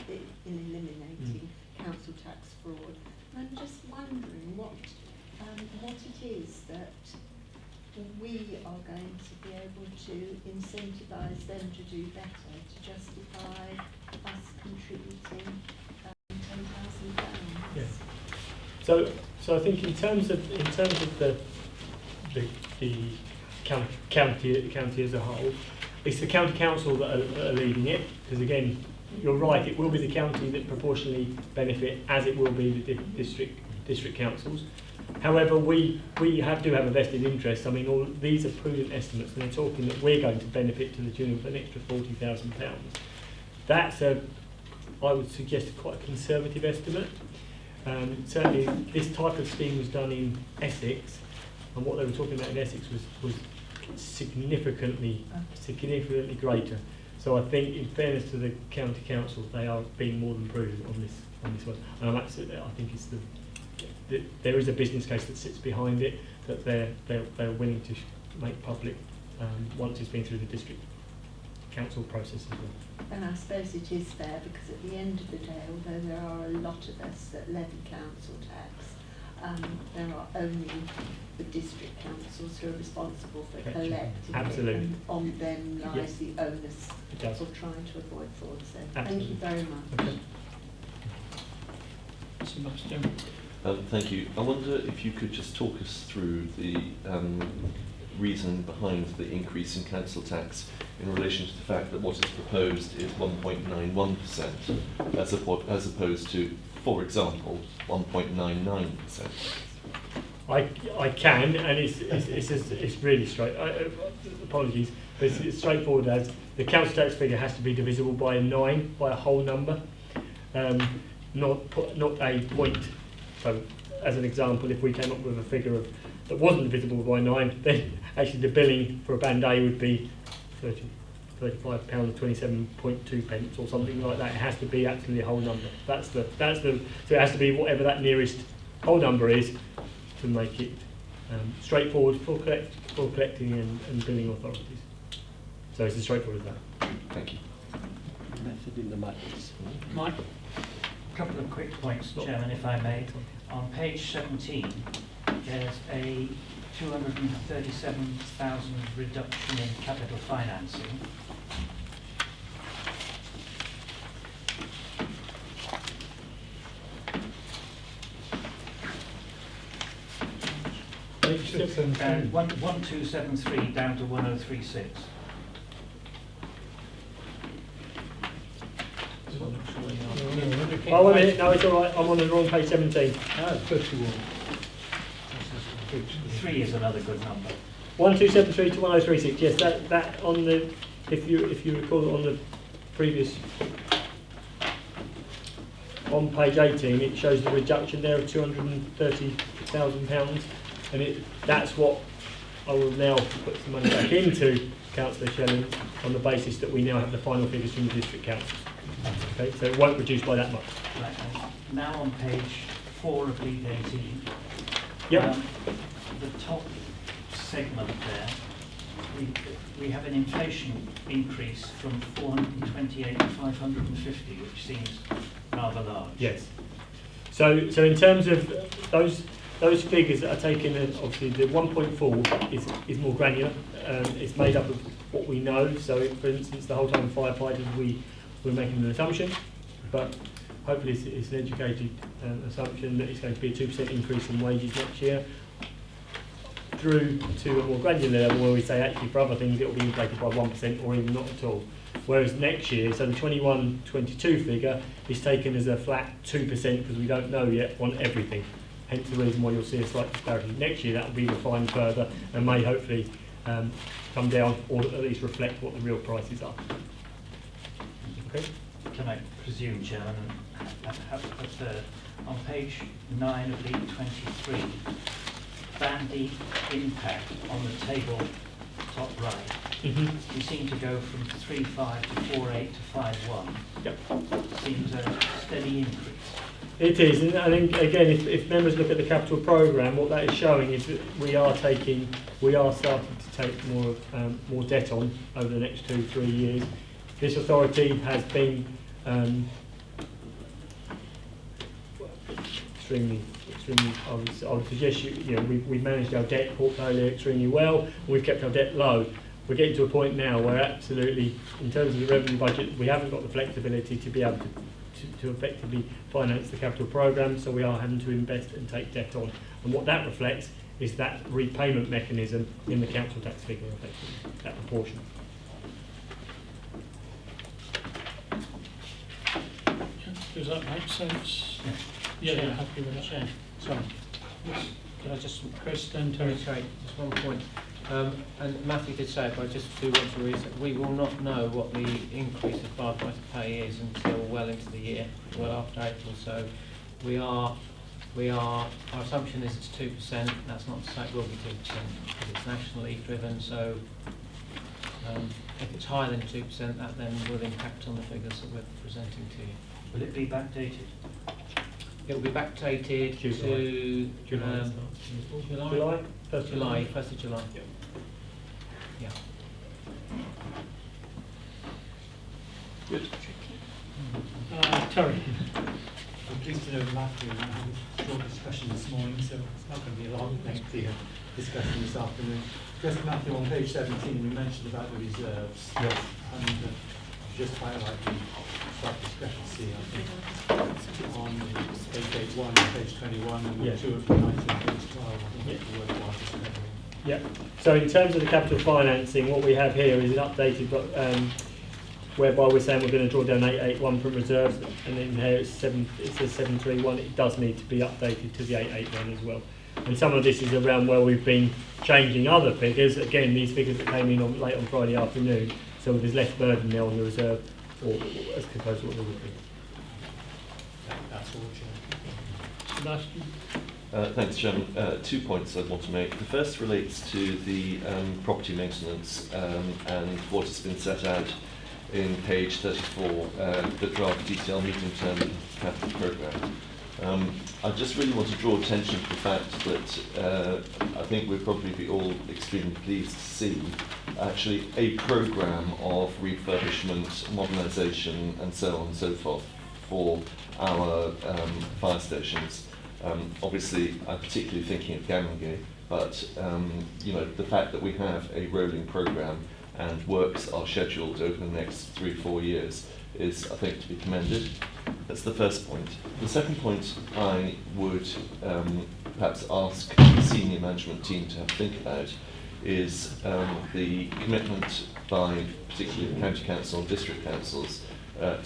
[SPEAKER 9] be in eliminating council tax fraud. I'm just wondering what it is that we are going to be able to incentivise them to do better to justify us contributing £10,000.
[SPEAKER 5] Yeah. So I think in terms of the county as a whole, it's the county council that are leading it, because again, you're right, it will be the county that proportionally benefit, as it will be the district councils. However, we do have a vested interest. I mean, all these are prudent estimates, and they're talking that we're going to benefit to the tune of an extra £40,000. That's I would suggest, quite a conservative estimate. Certainly, this type of scheme was done in Essex, and what they were talking about in Essex was significantly greater. So I think, in fairness to the county council, they are being more than prudent on this one. And I think it's there is a business case that sits behind it that they're willing to make public once it's been through the district council process as well.
[SPEAKER 9] And I suppose it is fair, because at the end of the day, although there are a lot of us that levy council tax, there are only the district councils who are responsible for collecting
[SPEAKER 5] Absolutely.
[SPEAKER 9] it, and on them lies
[SPEAKER 5] Yes.
[SPEAKER 9] the onus
[SPEAKER 5] It does.
[SPEAKER 9] of trying to avoid fraud. So
[SPEAKER 5] Absolutely.
[SPEAKER 9] thank you very much.
[SPEAKER 5] Okay.
[SPEAKER 1] Mr. Buxton.
[SPEAKER 3] Thank you. I wonder if you could just talk us through the reason behind the increase in council tax in relation to the fact that what is proposed is 1.91% as opposed to, for example, 1.99%.
[SPEAKER 5] I can, and it's really straight. Apologies, but it's straightforward as the council tax figure has to be divisible by a 9, by a whole number, not a point. So, as an example, if we came up with a figure that wasn't divisible by 9, then actually the billing for a band A would be £35.27.2 or something like that. It has to be actually a whole number. So it has to be whatever that nearest whole number is to make it straightforward for collecting and billing authorities. So it's as straightforward as that.
[SPEAKER 3] Thank you.
[SPEAKER 1] Method in the madness.
[SPEAKER 4] Mike? A couple of quick points, Chairman, if I may. On page 17, there's a 237,000 reduction in capital financing. And 1273 down to 1036.
[SPEAKER 5] Oh, wait a minute, no, it's all right. I'm on the wrong page 17.
[SPEAKER 12] 31.
[SPEAKER 4] 3 is another good number.
[SPEAKER 5] 1273 to 1036. Yes, that on the, if you recall on the previous, on page 18, it shows the reduction there of £230,000, and that's what I will now put some money back into Councillor Shelling on the basis that we now have the final figures from the district councils. Okay, so it won't reduce by that much.
[SPEAKER 4] Right, and now on page 4 of lead 18.
[SPEAKER 5] Yep.
[SPEAKER 4] The top segment there, we have an inflation increase from 428 to 550, which seems rather large.
[SPEAKER 5] Yes. So in terms of those figures that are taken, obviously the 1.4 is more granular. It's made up of what we know. So for instance, the whole time firefighters, we're making an assumption, but hopefully it's an educated assumption that it's going to be a 2% increase in wages next year, through to a more granular level where we say actually for other things it will be inflated by 1% or even not at all. Whereas next year, so the 21-22 figure is taken as a flat 2% because we don't know yet on everything. Hence the reason why you'll see a slight disparity. Next year that will be refined further and may hopefully come down or at least reflect what the real prices are. Okay.
[SPEAKER 4] Can I presume, Chairman, on page 9 of League 23, Bandy impact on the table top right, you seem to go from 3.5 to 4.8 to 5.1.
[SPEAKER 5] Yep.
[SPEAKER 4] Seems a steady increase.
[SPEAKER 5] It is, and I think again, if members look at the capital programme, what that is showing is that we are starting to take more debt on over the next 2-3 years. This authority has been extremely. I would suggest we've managed our debt portfolio extremely well. We've kept our debt low. We're getting to a point now where absolutely, in terms of the revenue budget, we haven't got the flexibility to be able to effectively finance the capital programme, so we are having to invest and take debt on. And what that reflects is that repayment mechanism in the council tax figure, effectively, that proportion.
[SPEAKER 1] Does that make sense? Yeah, you're happy with that?
[SPEAKER 6] Chair, sorry.
[SPEAKER 1] Yes.
[SPEAKER 6] Can I just
[SPEAKER 1] Chris, then Terry.
[SPEAKER 6] reiterate just one point? And Matthew did say it, but I just do want to reiterate. We will not know what the increase of firefighter pay is until well into the year, well after April. So our assumption is it's 2%. That's not to say it will be 2%, because it's nationally driven. So if it's higher than 2%, that then will impact on the figures that we're presenting to you.
[SPEAKER 4] Will it be backdated?
[SPEAKER 6] It will be backdated to July. 1st of July.
[SPEAKER 5] Yep.
[SPEAKER 6] Yeah.
[SPEAKER 3] Good.
[SPEAKER 1] Terry.
[SPEAKER 13] I'm pleased to know that Matthew and I had a short discussion this morning, so it's not going to be a long, lengthy discussion this afternoon. Just Matthew, on page 17, we mentioned about the reserves.
[SPEAKER 5] Yes.
[SPEAKER 13] And just highlight the slight discrepancy, I think, on page 81 and page 21, and
[SPEAKER 5] Yeah.
[SPEAKER 13] 2 of the 19 page 12. I think it's worthwhile just covering.
[SPEAKER 5] Yeah. So in terms of the capital financing, what we have here is an updated, whereby we're saying we're going to draw down 881 from reserves, and then here it says 731. It does need to be updated to the 881 as well. And some of this is around where we've been changing other figures. Again, these figures that came in late on Friday afternoon, so there's less burden there on the reserve, or as opposed to what there would be.
[SPEAKER 13] That's all, Chair.
[SPEAKER 1] Sebastian.
[SPEAKER 3] Thanks, Chairman. 2 points I want to make. The first relates to the property maintenance and what has been set out in page 34, the draft detailed medium-term capital programme. I just really want to draw attention to the fact that I think we'll probably be all extremely pleased to see actually a programme of refurbishment, modernisation and so on and so forth for our fire stations. Obviously, I'm particularly thinking of Gamingay, but the fact that we have a rolling programme and works are scheduled over the next 3-4 years is, I think, to be commended. That's the first point. The second point I would perhaps ask the senior management team to have a think about is the commitment by particularly the county council and district councils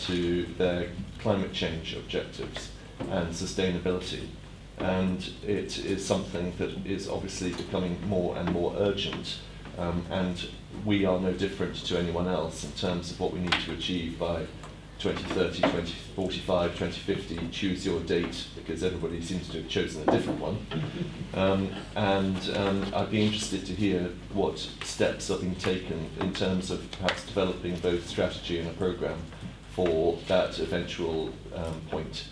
[SPEAKER 3] to their climate change objectives and sustainability. And it is something that is obviously becoming more and more urgent, and we are no different to anyone else in terms of what we need to achieve by 2030, 2045, 2050, choose your date, because everybody seems to have chosen a different one. I'd be interested to hear what steps are being taken in terms of perhaps developing both strategy and a programme for that eventual point.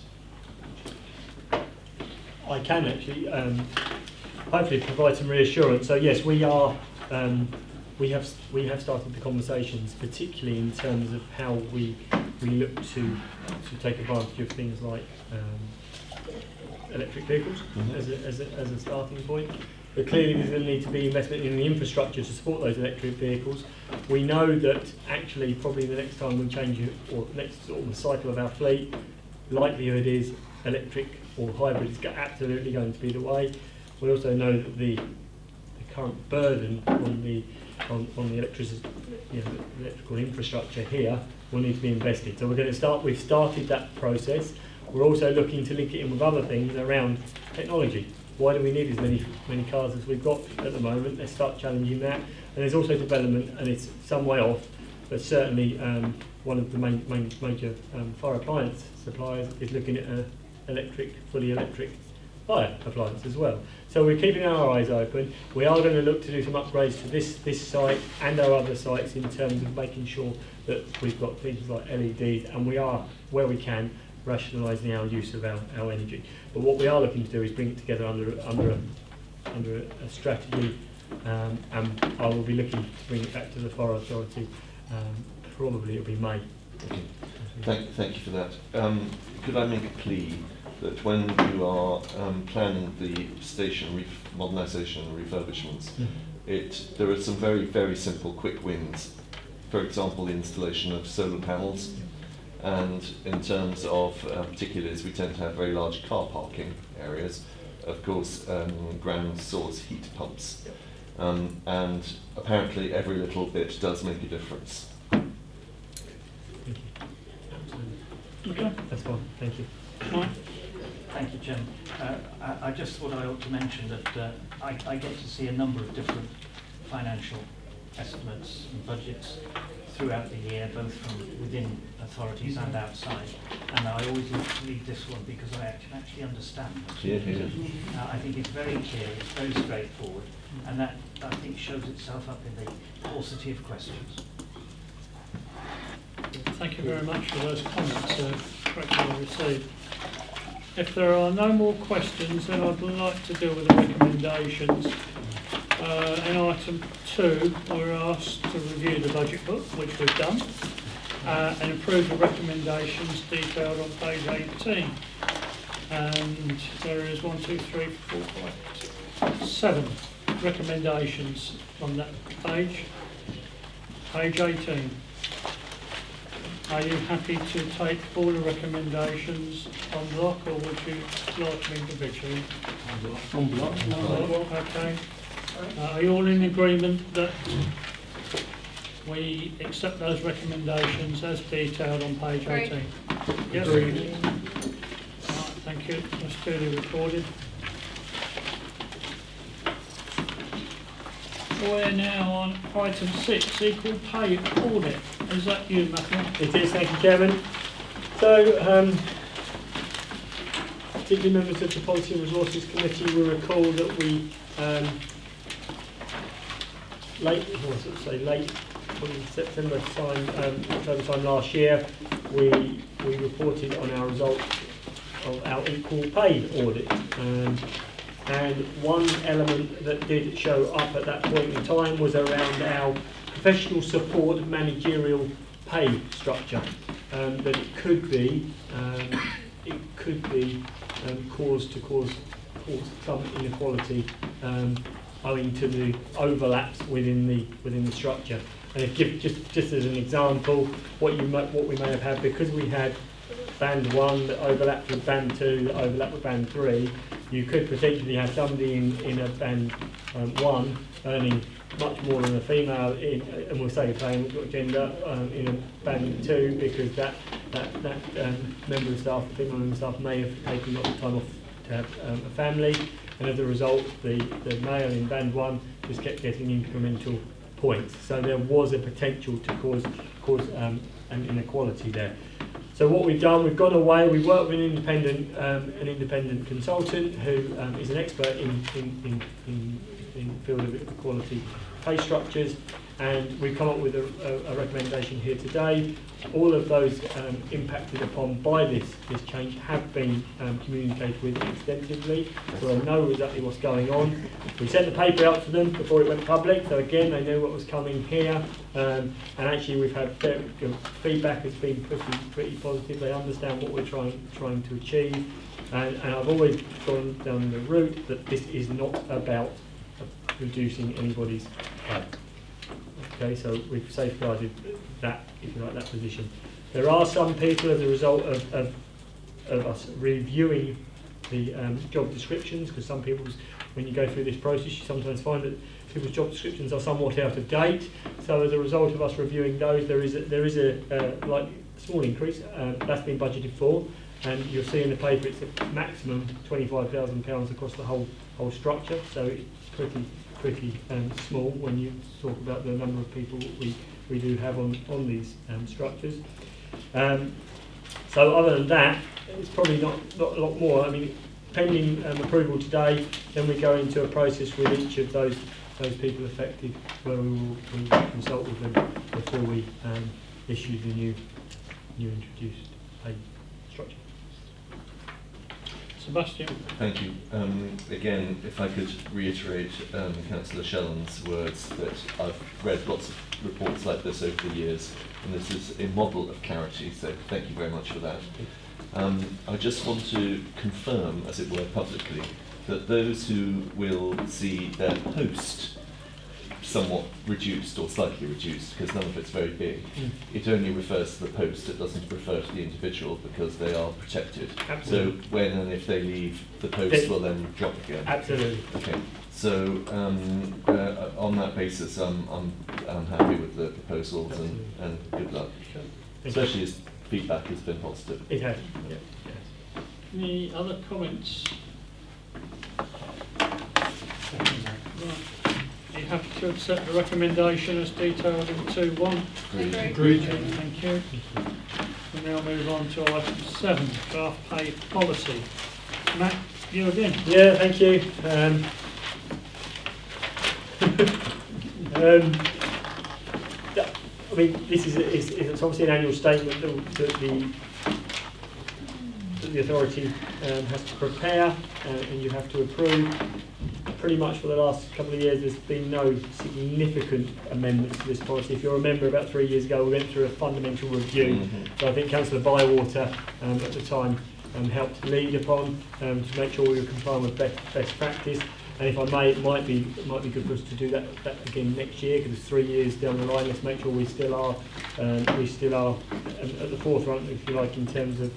[SPEAKER 5] I can actually hopefully provide some reassurance. So yes, we are. We have started the conversations, particularly in terms of how we look to take advantage of things like electric vehicles
[SPEAKER 3] Mhm.
[SPEAKER 5] as a starting point. But clearly there's going to need to be investment in the infrastructure to support those electric vehicles. We know that actually probably the next time we change it, or next sort of the cycle of our fleet, likelihood is electric or hybrid is absolutely going to be the way. We also know that the current burden on the electrical infrastructure here will need to be invested. So we've started that process. We're also looking to link it in with other things around technology. Why do we need as many cars as we've got at the moment? Let's start challenging that. And there's also development, and it's some way off, but certainly one of the major fire appliance suppliers is looking at fully electric fire appliance as well. So we're keeping our eyes open. We are going to look to do some upgrades to this site and our other sites in terms of making sure that we've got things like LEDs, and we are, where we can, rationalising our use of our energy. But what we are looking to do is bring it together under a strategy, and I will be looking to bring it back to the Fire Authority. Probably it'll be May.
[SPEAKER 3] Okay. Thank you for that. Could I make a plea that when you are planning the station modernisation and refurbishments, there are some very, very simple quick wins. For example, the installation of solar panels. And in terms of particulars, we tend to have very large car parking areas. Of course, ground source heat pumps. And apparently every little bit does make a difference.
[SPEAKER 1] Okay.
[SPEAKER 5] That's fine, thank you.
[SPEAKER 1] Right.
[SPEAKER 4] Thank you, Jim. I just thought I ought to mention that I get to see a number of different financial estimates and budgets throughout the year, both from within authorities and outside. And I always read this one because I can actually understand it.
[SPEAKER 3] Yeah.
[SPEAKER 4] I think it's very clear, it's very straightforward, and that, I think, shows itself up in the paucity of questions.
[SPEAKER 1] Thank you very much for those comments, correctly well received. If there are no more questions, then I'd like to deal with the recommendations. In item 2, we're asked to review the budget book, which we've done, and approve the recommendations detailed on page 18. And there is 7 recommendations on that page. Page 18. Are you happy to take all the recommendations on block, or would you like them individually?
[SPEAKER 7] On block.
[SPEAKER 1] On block, okay. Are you all in agreement that we accept those recommendations as detailed on page 18? Yes?
[SPEAKER 7] Agreed.
[SPEAKER 1] Right, thank you. That's duly recorded. We're now on item 6, equal pay audit. Is that you, Matthew?
[SPEAKER 5] It is, thank you, Chairman. So, particularly members of the Policy and Resources Committee will recall that we, late probably September time, October time last year, we reported on our results of our equal pay audit. And one element that did show up at that point in time was around our professional support managerial pay structure. That it could be cause some inequality owing to the overlaps within the structure. And if just as an example, what we may have had, because we had band 1 that overlapped with band 2 that overlapped with band 3, you could potentially have somebody in a band 1 earning much more than a female and we'll say playing gender in a band 2, because that member of staff, the female member of staff, may have taken a lot of time off to have a family, and as a result the male in band 1 just kept getting incremental points. So there was a potential to cause an inequality there. So what we've done, we've gone away, we've worked with an independent consultant who is an expert in the field of equality pay structures, and we've come up with a recommendation here today. All of those impacted upon by this change have been communicated with extensively, so they know exactly what's going on. We sent the paper out to them before it went public, so again they knew what was coming here, and actually we've had feedback has been pretty positive. They understand what we're trying to achieve, And I've always gone down the route that this is not about reducing anybody's pay. Okay, so we've safeguarded that, if you like, that position. There are some people, as a result of us reviewing the job descriptions, because some people's, when you go through this process, you sometimes find that people's job descriptions are somewhat out of date. So as a result of us reviewing those, there is a like small increase that's been budgeted for, and you'll see in the paper it's a maximum £25,000 across the whole structure. So it's pretty small when you talk about the number of people we do have on these structures. So other than that, it's probably not a lot more. I mean, pending approval today, then we go into a process with each of those people affected, where we will consult with them before we issue the new introduced pay structure.
[SPEAKER 1] Sebastian.
[SPEAKER 3] Thank you. Again, if I could reiterate Councillor Shellon's words, that I've read lots of reports like this over the years, and this is a model of clarity, so thank you very much for that. I just want to confirm, as it were, publicly, that those who will see their post somewhat reduced or slightly reduced, because none of it's very big, it only refers to the post, it doesn't refer to the individual, because they are protected.
[SPEAKER 5] Absolutely.
[SPEAKER 3] So when and if they leave, the post will then drop again.
[SPEAKER 5] Absolutely.
[SPEAKER 3] Okay. So on that basis, I'm happy with the proposals, and good luck. Especially as feedback has been positive.
[SPEAKER 5] It has. Yeah.
[SPEAKER 1] Any other comments? Right. Are you happy to accept the recommendation as detailed in 2.1?
[SPEAKER 2] Agreed.
[SPEAKER 1] Thank you. We now move on to item 7, draft pay policy. Matt, you again.
[SPEAKER 5] Yeah, thank you. I mean, this is it's obviously an annual statement that the authority has to prepare and you have to approve. Pretty much for the last couple of years, there's been no significant amendments to this policy. If you remember, about 3 years ago, we went through a fundamental review. So I think Councillor Bywater at the time helped lead upon to make sure we were complying with best practice. And if I may, it might be good for us to do that again next year, because it's 3 years down the line. Let's make sure we still are at the forefront, if you like, in terms of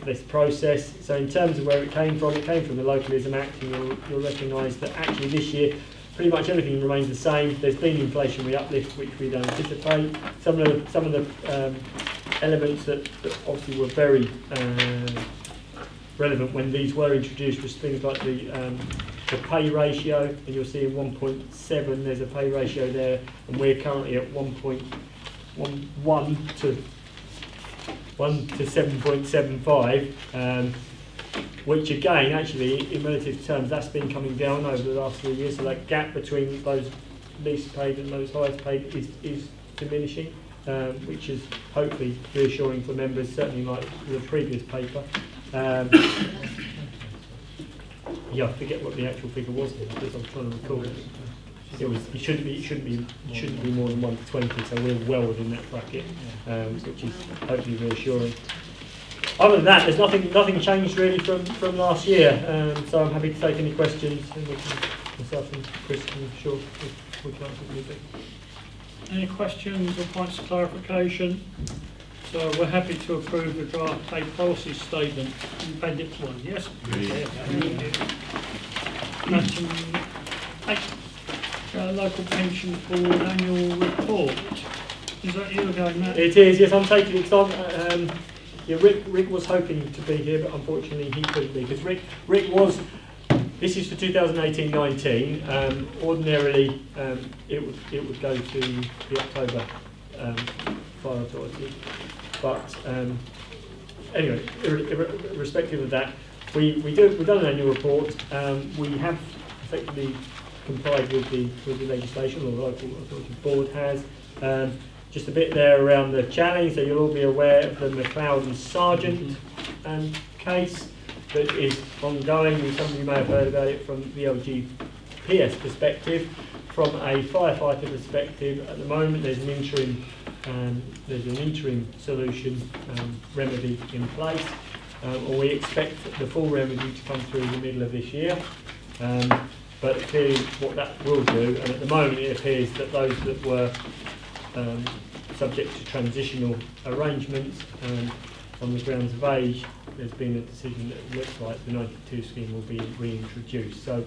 [SPEAKER 5] this process. So in terms of where it came from the Localism Act, and you'll recognise that actually this year pretty much everything remains the same. There's been inflationary uplift, which we don't anticipate. Some of the elements that obviously were very relevant when these were introduced was things like the pay ratio, and you'll see in 1.7 there's a pay ratio there, and we're currently at 1.1 to 7.75, which again, actually, in relative terms, that's been coming down over the last 3 years. So that gap between those least paid and those highest paid is diminishing, which is hopefully reassuring for members, certainly like the previous paper. Yeah, I forget what the actual figure was here, because I'm trying to recall it. It shouldn't be more than 1 to 20, so we're well within that bracket, which is hopefully reassuring. Other than that, there's nothing changed really from last year. So I'm happy to take any questions, and myself and Chris, I'm sure we can answer anything.
[SPEAKER 1] Any questions or points of clarification? So we're happy to approve the draft pay policy statement in Appendix 1, yes? Item 8, local pension board annual report. Is that you again, Matt?
[SPEAKER 5] It is, yes, I'm taking it on. Yeah, Rick was hoping to be here, but unfortunately he couldn't be, because Rick was. This is for 2018-19. Ordinarily, it would go to the October fire authority, but anyway, irrespective of that, we've done an annual report. We have effectively complied with the legislation, or the local authority board has. Just a bit there around the challenge, so you'll all be aware of the McLeod and Sargent case that is ongoing. Some of you may have heard about it from the LGPS perspective. From a firefighter perspective, at the moment there's an interim there's an interim solution remedy in place, or we expect the full remedy to come through in the middle of this year. But clearly what that will do, and at the moment it appears that those that were subject to transitional arrangements on the grounds of age, there's been a decision that it looks like the 92 scheme will be reintroduced. So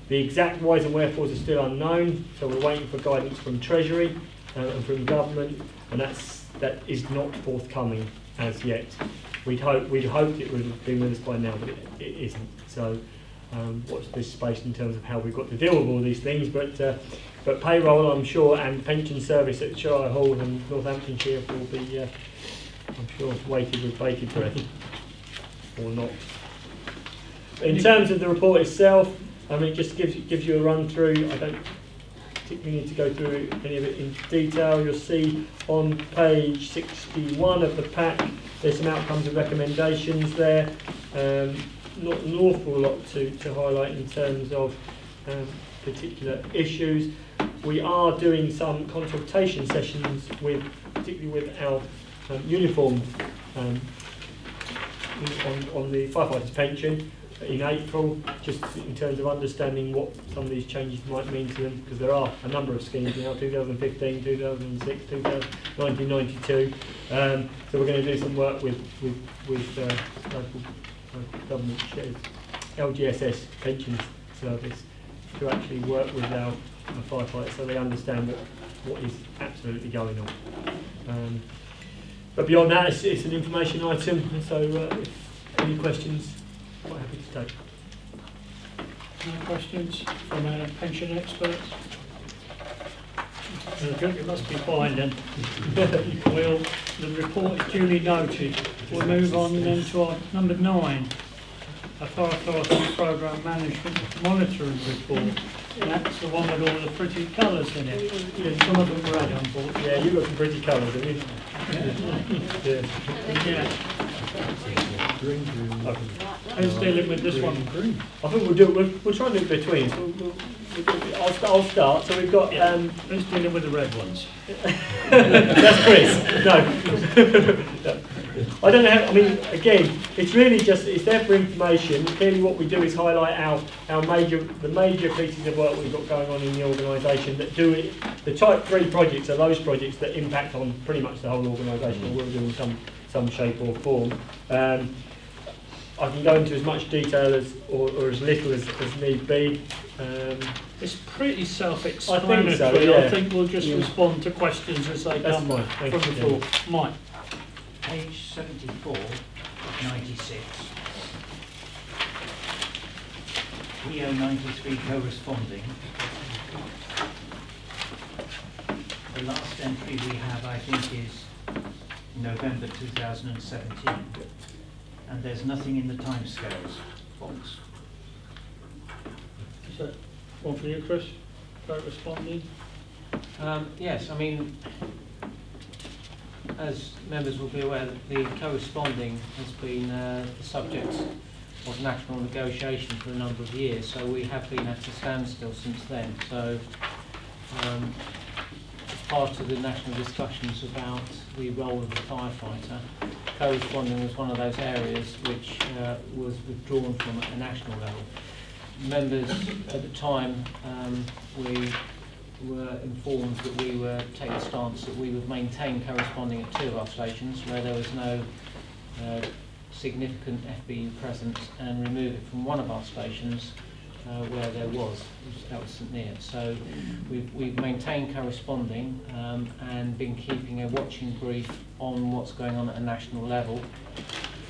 [SPEAKER 5] the exact whys and wherefores are still unknown, so we're waiting for guidance from Treasury and from government, and that is not forthcoming as yet. We'd hoped it would have been with us by now, but it isn't. So watch this space in terms of how we've got to deal with all these things, but payroll, I'm sure, and pension service at Shire Hall and Northamptonshire will be, I'm sure, weighted with bated breath, or not. In terms of the report itself, I mean, it just gives you a run through. I don't particularly need to go through any of it in detail. You'll see on page 61 of the pack, there's some outcomes and recommendations there. Not an awful lot to highlight in terms of particular issues. We are doing some consultation sessions particularly with our uniformed on the firefighters' pension in April, just in terms of understanding what some of these changes might mean to them, because there are a number of schemes now, 2015, 2006, 1992. So we're going to do some work with local government shares, LGSS pensions service, to actually work with our firefighters so they understand what is absolutely going on. But beyond that, it's an information item, so if any questions, quite happy to take.
[SPEAKER 1] No questions from our pension experts? Good, it must be fine then. The report is duly noted. We'll move on then to our number 9, Authority Programme Management Monitoring Report. That's the one with all the pretty colours in it. Some of them red, unfortunately.
[SPEAKER 5] Yeah, you've got some pretty colours, haven't you?
[SPEAKER 1] Yeah.
[SPEAKER 5] Okay.
[SPEAKER 1] Who's dealing with this one?
[SPEAKER 5] I think we'll try and do it between. So I'll start. So we've got.
[SPEAKER 1] Who's dealing with the red ones?
[SPEAKER 5] That's Chris. No. I don't know how, I mean, again, it's really just, it's there for information. Clearly what we do is highlight the major pieces of work we've got going on in the organisation that do it. The type 3 projects are those projects that impact on pretty much the whole organisation, or will do in some shape or form. I can go into as much detail as or as little as need be.
[SPEAKER 1] It's pretty self-explanatory.
[SPEAKER 5] I think so, yeah.
[SPEAKER 1] I think we'll just respond to questions as they come from the floor. Mike.
[SPEAKER 4] Page 74 of 96. PO 93 corresponding. The last entry we have, I think, is November 2017. And there's nothing in the timescales box.
[SPEAKER 1] Is that one for you, Chris? Corresponding?
[SPEAKER 6] Yes, I mean, as members will be aware, the corresponding has been the subject of national negotiation for a number of years, so we have been at a standstill since then. So as part of the national discussions about the role of the firefighter, corresponding was one of those areas which was withdrawn from at a national level. Members at the time, we were informed that we were taking a stance that we would maintain corresponding at 2 of our stations where there was no significant FBU presence, and remove it from one of our stations where there was, that was St Neots. So we've maintained corresponding and been keeping a watching brief on what's going on at a national level,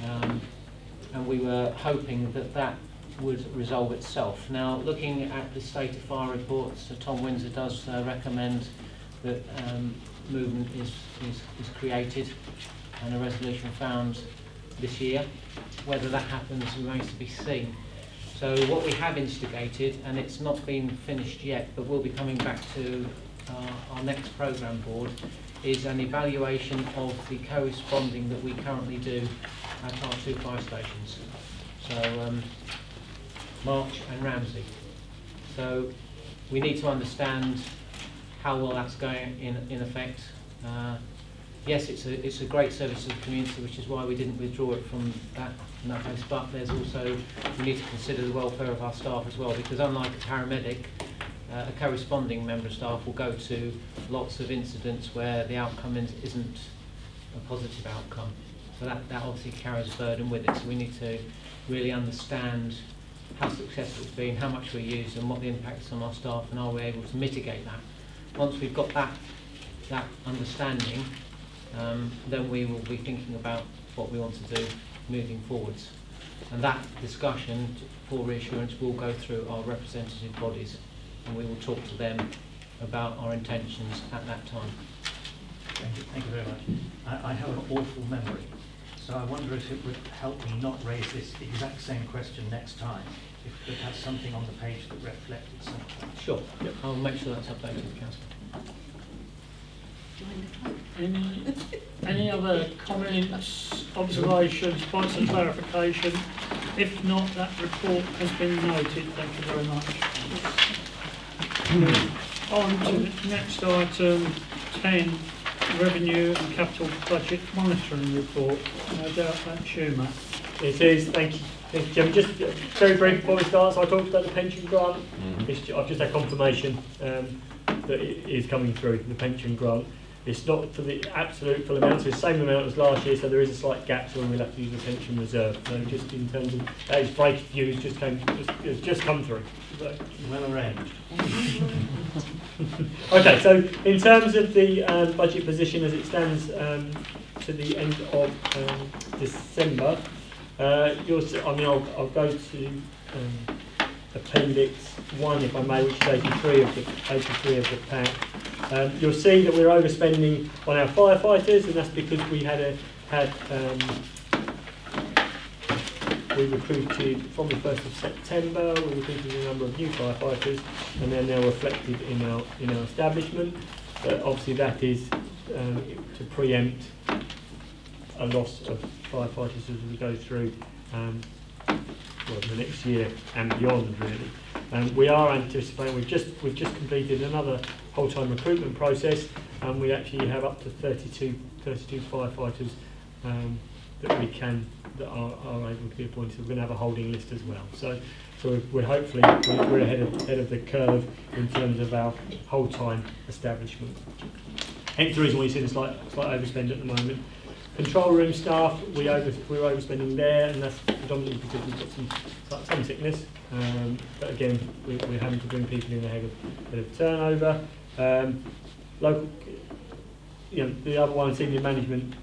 [SPEAKER 6] and we were hoping that would resolve itself. Now, looking at the State of Fire reports, Tom Windsor does recommend that movement is created and a resolution found this year. Whether that happens remains to be seen. So what we have instigated, and it's not been finished yet, but we'll be coming back to our next programme board, is an evaluation of the corresponding that we currently do at our 2 fire stations. So March and Ramsey. So we need to understand how well that's going in effect. yes, it's a great service to the community, which is why we didn't withdraw it from that place. But there's also, we need to consider the welfare of our staff as well, because unlike a paramedic, a corresponding member of staff will go to lots of incidents where the outcome isn't a positive outcome. So that obviously carries a burden with it. So we need to really understand how successful it's been, how much we use, and what the impact is on our staff, and are we able to mitigate that. Once we've got that understanding, then we will be thinking about what we want to do moving forwards. And that discussion for reassurance will go through our representative bodies, and we will talk to them about our intentions at that time.
[SPEAKER 4] Thank you very much. I have an awful memory, so I wonder if it would help me not raise this exact same question next time, if it has something on the page that reflected something.
[SPEAKER 6] Sure. Yep. I'll make sure that's updated, Councillor.
[SPEAKER 1] Any other comments, observations, points of clarification? If not, that report has been noted. Thank you very much. On to the next item, 10, Revenue and Capital Budget Monitoring Report. No doubt that's you, Matt.
[SPEAKER 5] It is, thank you. Thank you, Jim. Just very brief before we start, so I talked about the pension grant. I've just had confirmation that it is coming through, the pension grant. It's not for the absolute full amount, so it's the same amount as last year, so there is a slight gap, so we'll have to use the pension reserve. So just in terms of, that is breaking news, it's just come through. So.
[SPEAKER 4] Well arranged.
[SPEAKER 5] Okay, so in terms of the budget position as it stands to the end of December, you'll see, I mean, I'll go to Appendix 1, if I may, which is 83 of the pack. You'll see that we're overspending on our firefighters, and that's because we we recruited from the 1st of September. We recruited a number of new firefighters, and they're now reflected in our establishment. But obviously, that is to preempt a loss of firefighters as we go through the next year and beyond, really. We are anticipating, we've just completed another whole-time recruitment process, and we actually have up to 32 firefighters that are able to be appointed. So we're going to have a holding list as well. So we're hopefully we're ahead of the curve in terms of our whole-time establishment. Hence the reason why you see a slight overspend at the moment. Control room staff, we're overspending there, and that's predominantly because we've got some sickness. But again, we're having to bring people in ahead of turnover. Local, the other one, senior management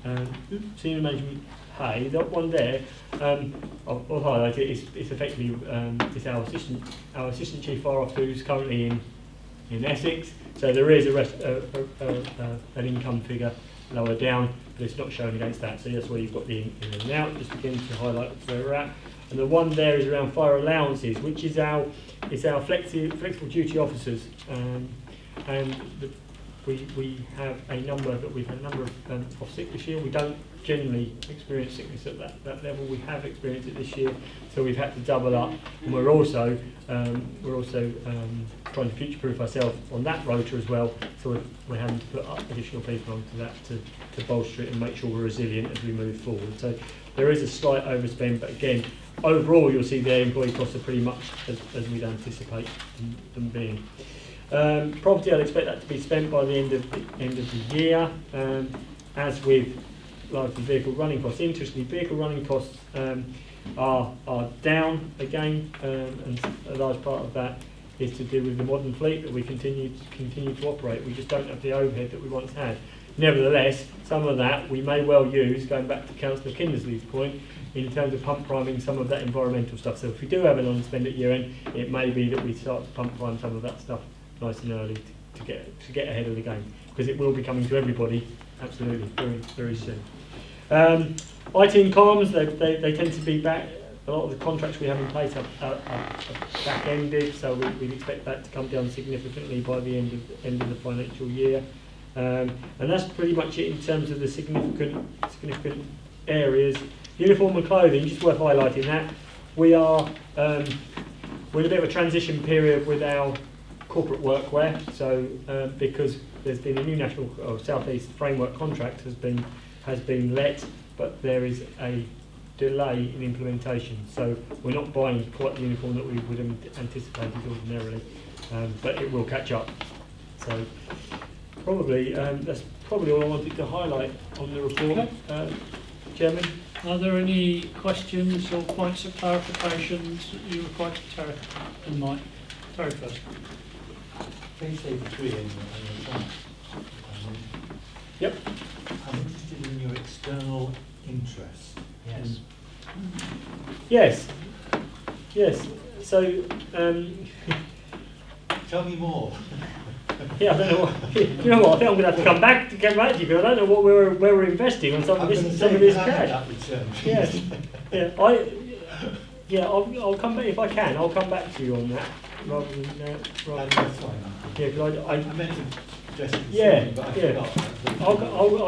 [SPEAKER 5] pay. That one there, I'll highlight it. It's effectively it's our assistant chief fire officer who's currently in Essex. So there is an income figure lower down, but it's not shown against that. So that's where you've got the in and out, just again to highlight where we're at. And the one there is around fire allowances, which is our flexible duty officers, and we've had a number of sick this year. We don't generally experience sickness at that level. We have experienced it this year, so we've had to double up, and we're also trying to future-proof ourselves on that rota as well. So we're having to put up additional people onto that to bolster it and make sure we're resilient as we move forward. So there is a slight overspend, but again, overall you'll see their employee costs are pretty much as we'd anticipate them being. Property, I'd expect that to be spent by the end of the year. As with largely vehicle running costs, interestingly, vehicle running costs are down again, and a large part of that is to do with the modern fleet that we continue to operate. We just don't have the overhead that we once had. Nevertheless, some of that we may well use, going back to Councillor Kindersley's point, in terms of pump priming some of that environmental stuff. So if we do have an on-spend at year end, it may be that we start to pump prime some of that stuff nice and early to get ahead of the game, because it will be coming to everybody absolutely very, very soon. IT and comms, they tend to be back. A lot of the contracts we have in place are back-ended, so we'd expect that to come down significantly by the end of the financial year. And that's pretty much it in terms of the significant areas. Uniform and clothing, just worth highlighting that. We're in a bit of a transition period with our corporate workwear. So because there's been a new national South East framework contract has been let, but there is a delay in implementation. So we're not buying quite the uniform that we would have anticipated ordinarily, but it will catch up. So probably that's probably all I wanted to highlight on the report.
[SPEAKER 1] Okay.
[SPEAKER 5] Chairman?
[SPEAKER 1] Are there any questions or points of clarifications that you require to Terry and Mike? Terry first.
[SPEAKER 13] Page 83 in your draft.
[SPEAKER 5] Yep.
[SPEAKER 13] I'm interested in your external interest.
[SPEAKER 4] Yes.
[SPEAKER 5] Yes. Yes. So
[SPEAKER 13] Tell me more.
[SPEAKER 5] yeah, I don't know. You know what? I think I'm going to have to come back to you because I don't know what where we're investing on some of this cash. Yes. Yeah. I'll come back if I can. I'll come back to you on that rather than rather.
[SPEAKER 13] That's fine.
[SPEAKER 5] Yeah, because I
[SPEAKER 13] meant to address it this
[SPEAKER 5] Yeah,
[SPEAKER 13] morning, but I
[SPEAKER 5] yeah.
[SPEAKER 13] forgot.
[SPEAKER 5] I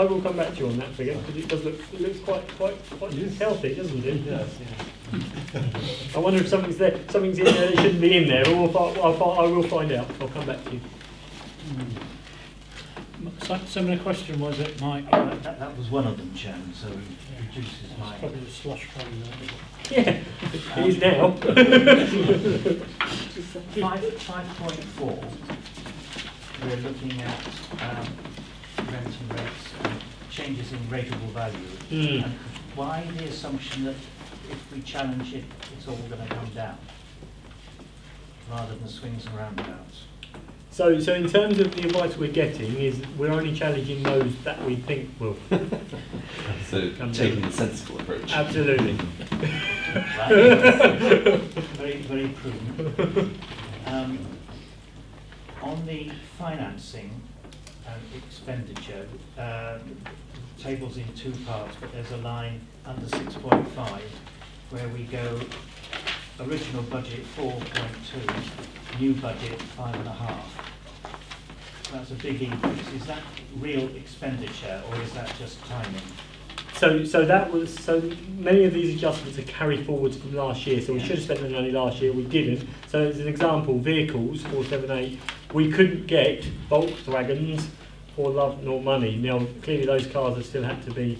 [SPEAKER 5] will come back to you on that figure because it looks quite healthy, doesn't it?
[SPEAKER 13] Yes,
[SPEAKER 5] I wonder if something's in there that shouldn't be in there. I will find out. I'll come back to you.
[SPEAKER 1] Similar question, was it, Mike?
[SPEAKER 4] That was one of them, Chairman, so it reduces my...
[SPEAKER 1] Probably the slush fund.
[SPEAKER 5] Yeah, it is now.
[SPEAKER 4] 5.4, we're looking at renting rates, changes in rateable value. And why the assumption that if we challenge it, it's all going to come down, rather than swings and roundabouts?
[SPEAKER 5] So in terms of the advice we're getting, is we're only challenging those that we think will.
[SPEAKER 3] So taking the sensible approach.
[SPEAKER 5] Absolutely.
[SPEAKER 4] Very, very prudent. On the financing and expenditure, tables in two parts, but there's a line under 6.5 where we go original budget 4.2, new budget 5.5. That's a big increase. Is that real expenditure or is that just timing?
[SPEAKER 5] So many of these adjustments are carry forwards from last year. So we should have spent the money last year, we didn't. So as an example, vehicles 478, we couldn't get Volkswagens for love nor money. Now clearly those cars have still had to be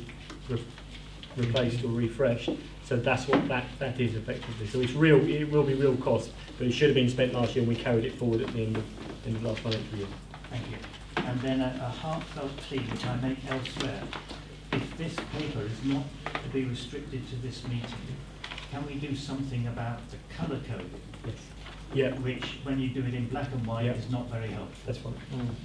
[SPEAKER 5] replaced or refreshed. So that's what that is effectively. So it's real. It will be real cost, but it should have been spent last year, and we carried it forward at the end of last financial year.
[SPEAKER 4] Thank you. And then a heartfelt plea which I make elsewhere. If this paper is not to be restricted to this meeting, can we do something about the colour code?
[SPEAKER 5] Yes. Yeah.
[SPEAKER 4] Which, when you do it in black and white, is not very helpful.
[SPEAKER 5] That's fine.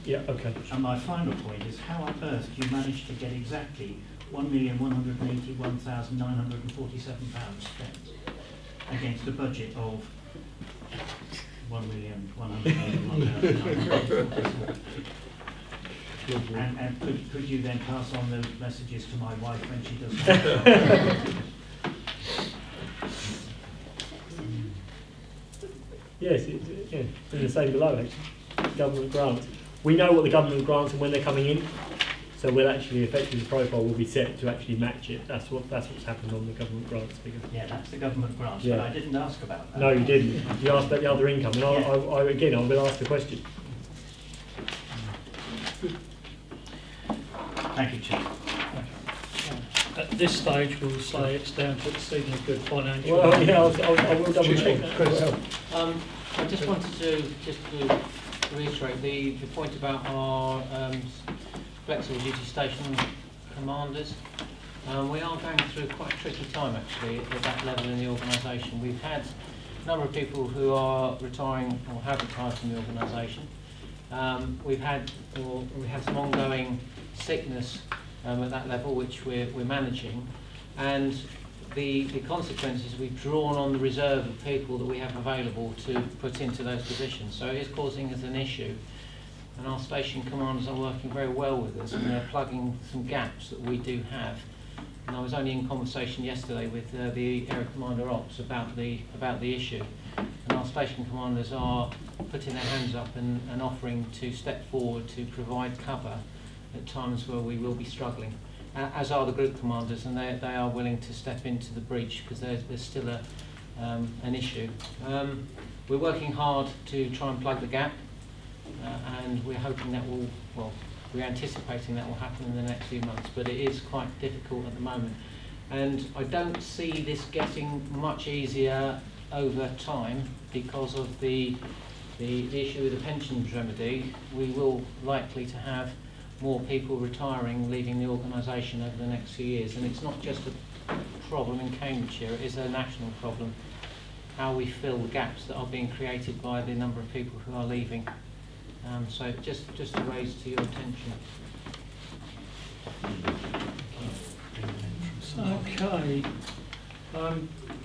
[SPEAKER 5] Yeah. Okay.
[SPEAKER 4] And my final point is, how on earth do you manage to get exactly £1,181,947 spent against a budget of £1,181,947? And could you then pass on those messages to my wife when she does that?
[SPEAKER 5] Yes, it's in the same below actually. Government grants. We know what the government grants and when they're coming in. So we'll actually, effectively, the profile will be set to actually match it. That's what's happened on the government grants figure.
[SPEAKER 4] Yeah, that's the government grants,
[SPEAKER 5] Yeah.
[SPEAKER 4] but I didn't ask about that.
[SPEAKER 5] No, you didn't. You asked about the other income, and I will ask the question.
[SPEAKER 4] Thank you, Chair.
[SPEAKER 1] At this stage, we'll say it's down to exceeding a good financial.
[SPEAKER 5] Well, yeah, I will double check that.
[SPEAKER 6] I just wanted to reiterate the point about our flexible duty station commanders. We are going through quite a tricky time actually at that level in the organisation. We've had a number of people who are retiring or have retired from the organisation. We had some ongoing sickness at that level, which we're managing, and the consequences, we've drawn on the reserve of people that we have available to put into those positions. So it is causing us an issue, and our station commanders are working very well with us, and they're plugging some gaps that we do have. And I was only in conversation yesterday with the Area Commander Ops about the issue, and our station commanders are putting their hands up and offering to step forward to provide cover at times where we will be struggling, as are the group commanders, and they are willing to step into the breach because there's still an issue. We're working hard to try and plug the gap. and we're hoping that will, well, we're anticipating that will happen in the next few months, but it is quite difficult at the moment. And I don't see this getting much easier over time because of the issue with the pensions remedy. We will likely to have more people retiring, leaving the organisation over the next few years, and it's not just a problem in Cambridgeshire, it is a national problem, how we fill the gaps that are being created by the number of people who are leaving. So just to raise to your attention.
[SPEAKER 1] Okay.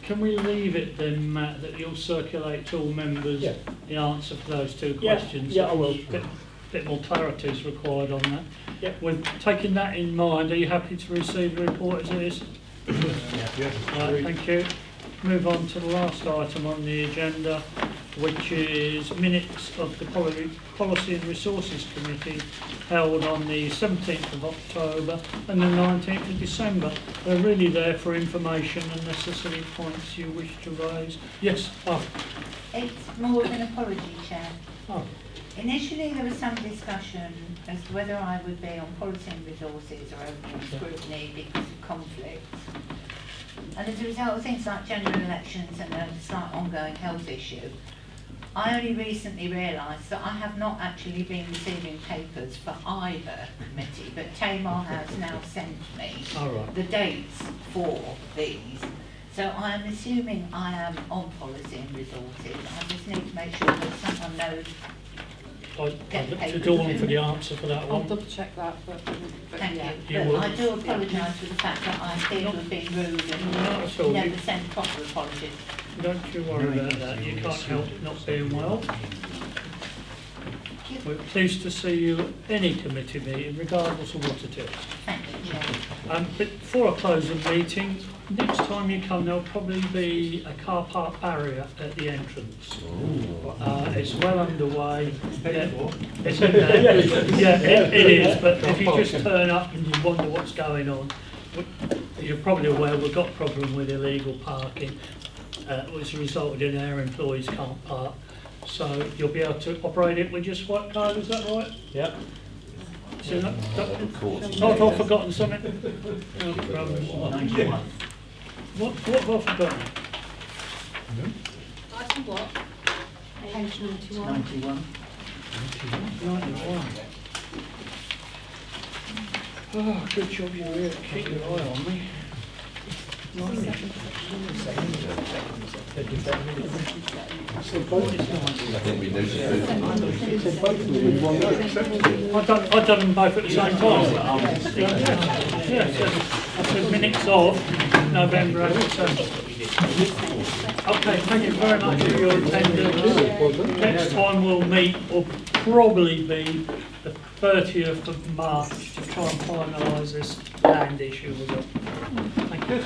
[SPEAKER 1] Can we leave it then, Matt, that you'll circulate to all members
[SPEAKER 5] Yeah.
[SPEAKER 1] the answer for those two
[SPEAKER 5] Yeah,
[SPEAKER 1] questions?
[SPEAKER 5] yeah, I will.
[SPEAKER 1] Bit more clarity is required on that.
[SPEAKER 5] Yeah.
[SPEAKER 1] With taking that in mind, are you happy to receive the report as it is? Right, thank you. Move on to the last item on the agenda, which is minutes of the Policy and Resources Committee held on the 17th of October and the 19th of December. They're really there for information unless there's any points you wish to raise. Yes,
[SPEAKER 14] It's more of an apology, Chair.
[SPEAKER 1] Oh.
[SPEAKER 14] Initially, there was some discussion as to whether I would be on policy and resources or open scrutiny because of conflicts. And as a result of things like general elections and a slight ongoing health issue, I only recently realised that I have not actually been receiving papers for either committee, but Tamar has now sent me the dates for these. So I am assuming I am on policy and resources. I just need to make sure that someone knows.
[SPEAKER 1] I'd look to Dawn for the answer for that
[SPEAKER 2] I'll
[SPEAKER 1] one.
[SPEAKER 2] double check that, but
[SPEAKER 14] Thank
[SPEAKER 2] yeah.
[SPEAKER 14] you.
[SPEAKER 1] You
[SPEAKER 14] But I
[SPEAKER 1] will.
[SPEAKER 14] do apologise for the fact that I appear to have been rude
[SPEAKER 1] Not at all.
[SPEAKER 14] and never sent proper apologies.
[SPEAKER 1] Don't you worry about that, you can't help not being well. We're pleased to see you at any committee meeting, regardless of what it is.
[SPEAKER 14] Thank you, Chair.
[SPEAKER 1] But before I close the meeting, next time you come, there'll probably be a car park barrier at the entrance. It's well underway. Yeah, it's in there. Yeah, it is, but if you just turn up and you wonder what's going on, you're probably aware we've got a problem with illegal parking, which resulted in our employees can't park. So you'll be able to operate it with your swipe card, is that right?
[SPEAKER 5] Yeah.
[SPEAKER 1] So that,
[SPEAKER 3] Court.
[SPEAKER 1] oh, I've forgotten something. No problem.
[SPEAKER 4] 91.
[SPEAKER 1] What have I forgotten?
[SPEAKER 2] Item what? Page 91.
[SPEAKER 4] 91.
[SPEAKER 1] 91. Oh, good job you're here. Keep your eye on me.
[SPEAKER 3] I think we noted it.
[SPEAKER 1] I've done them both at the same time. Yes, I said minutes of November and December. Okay, thank you very much for your attendance. Next time we'll meet will probably be the 30th of March to try and finalise this land issue with it. Thank you.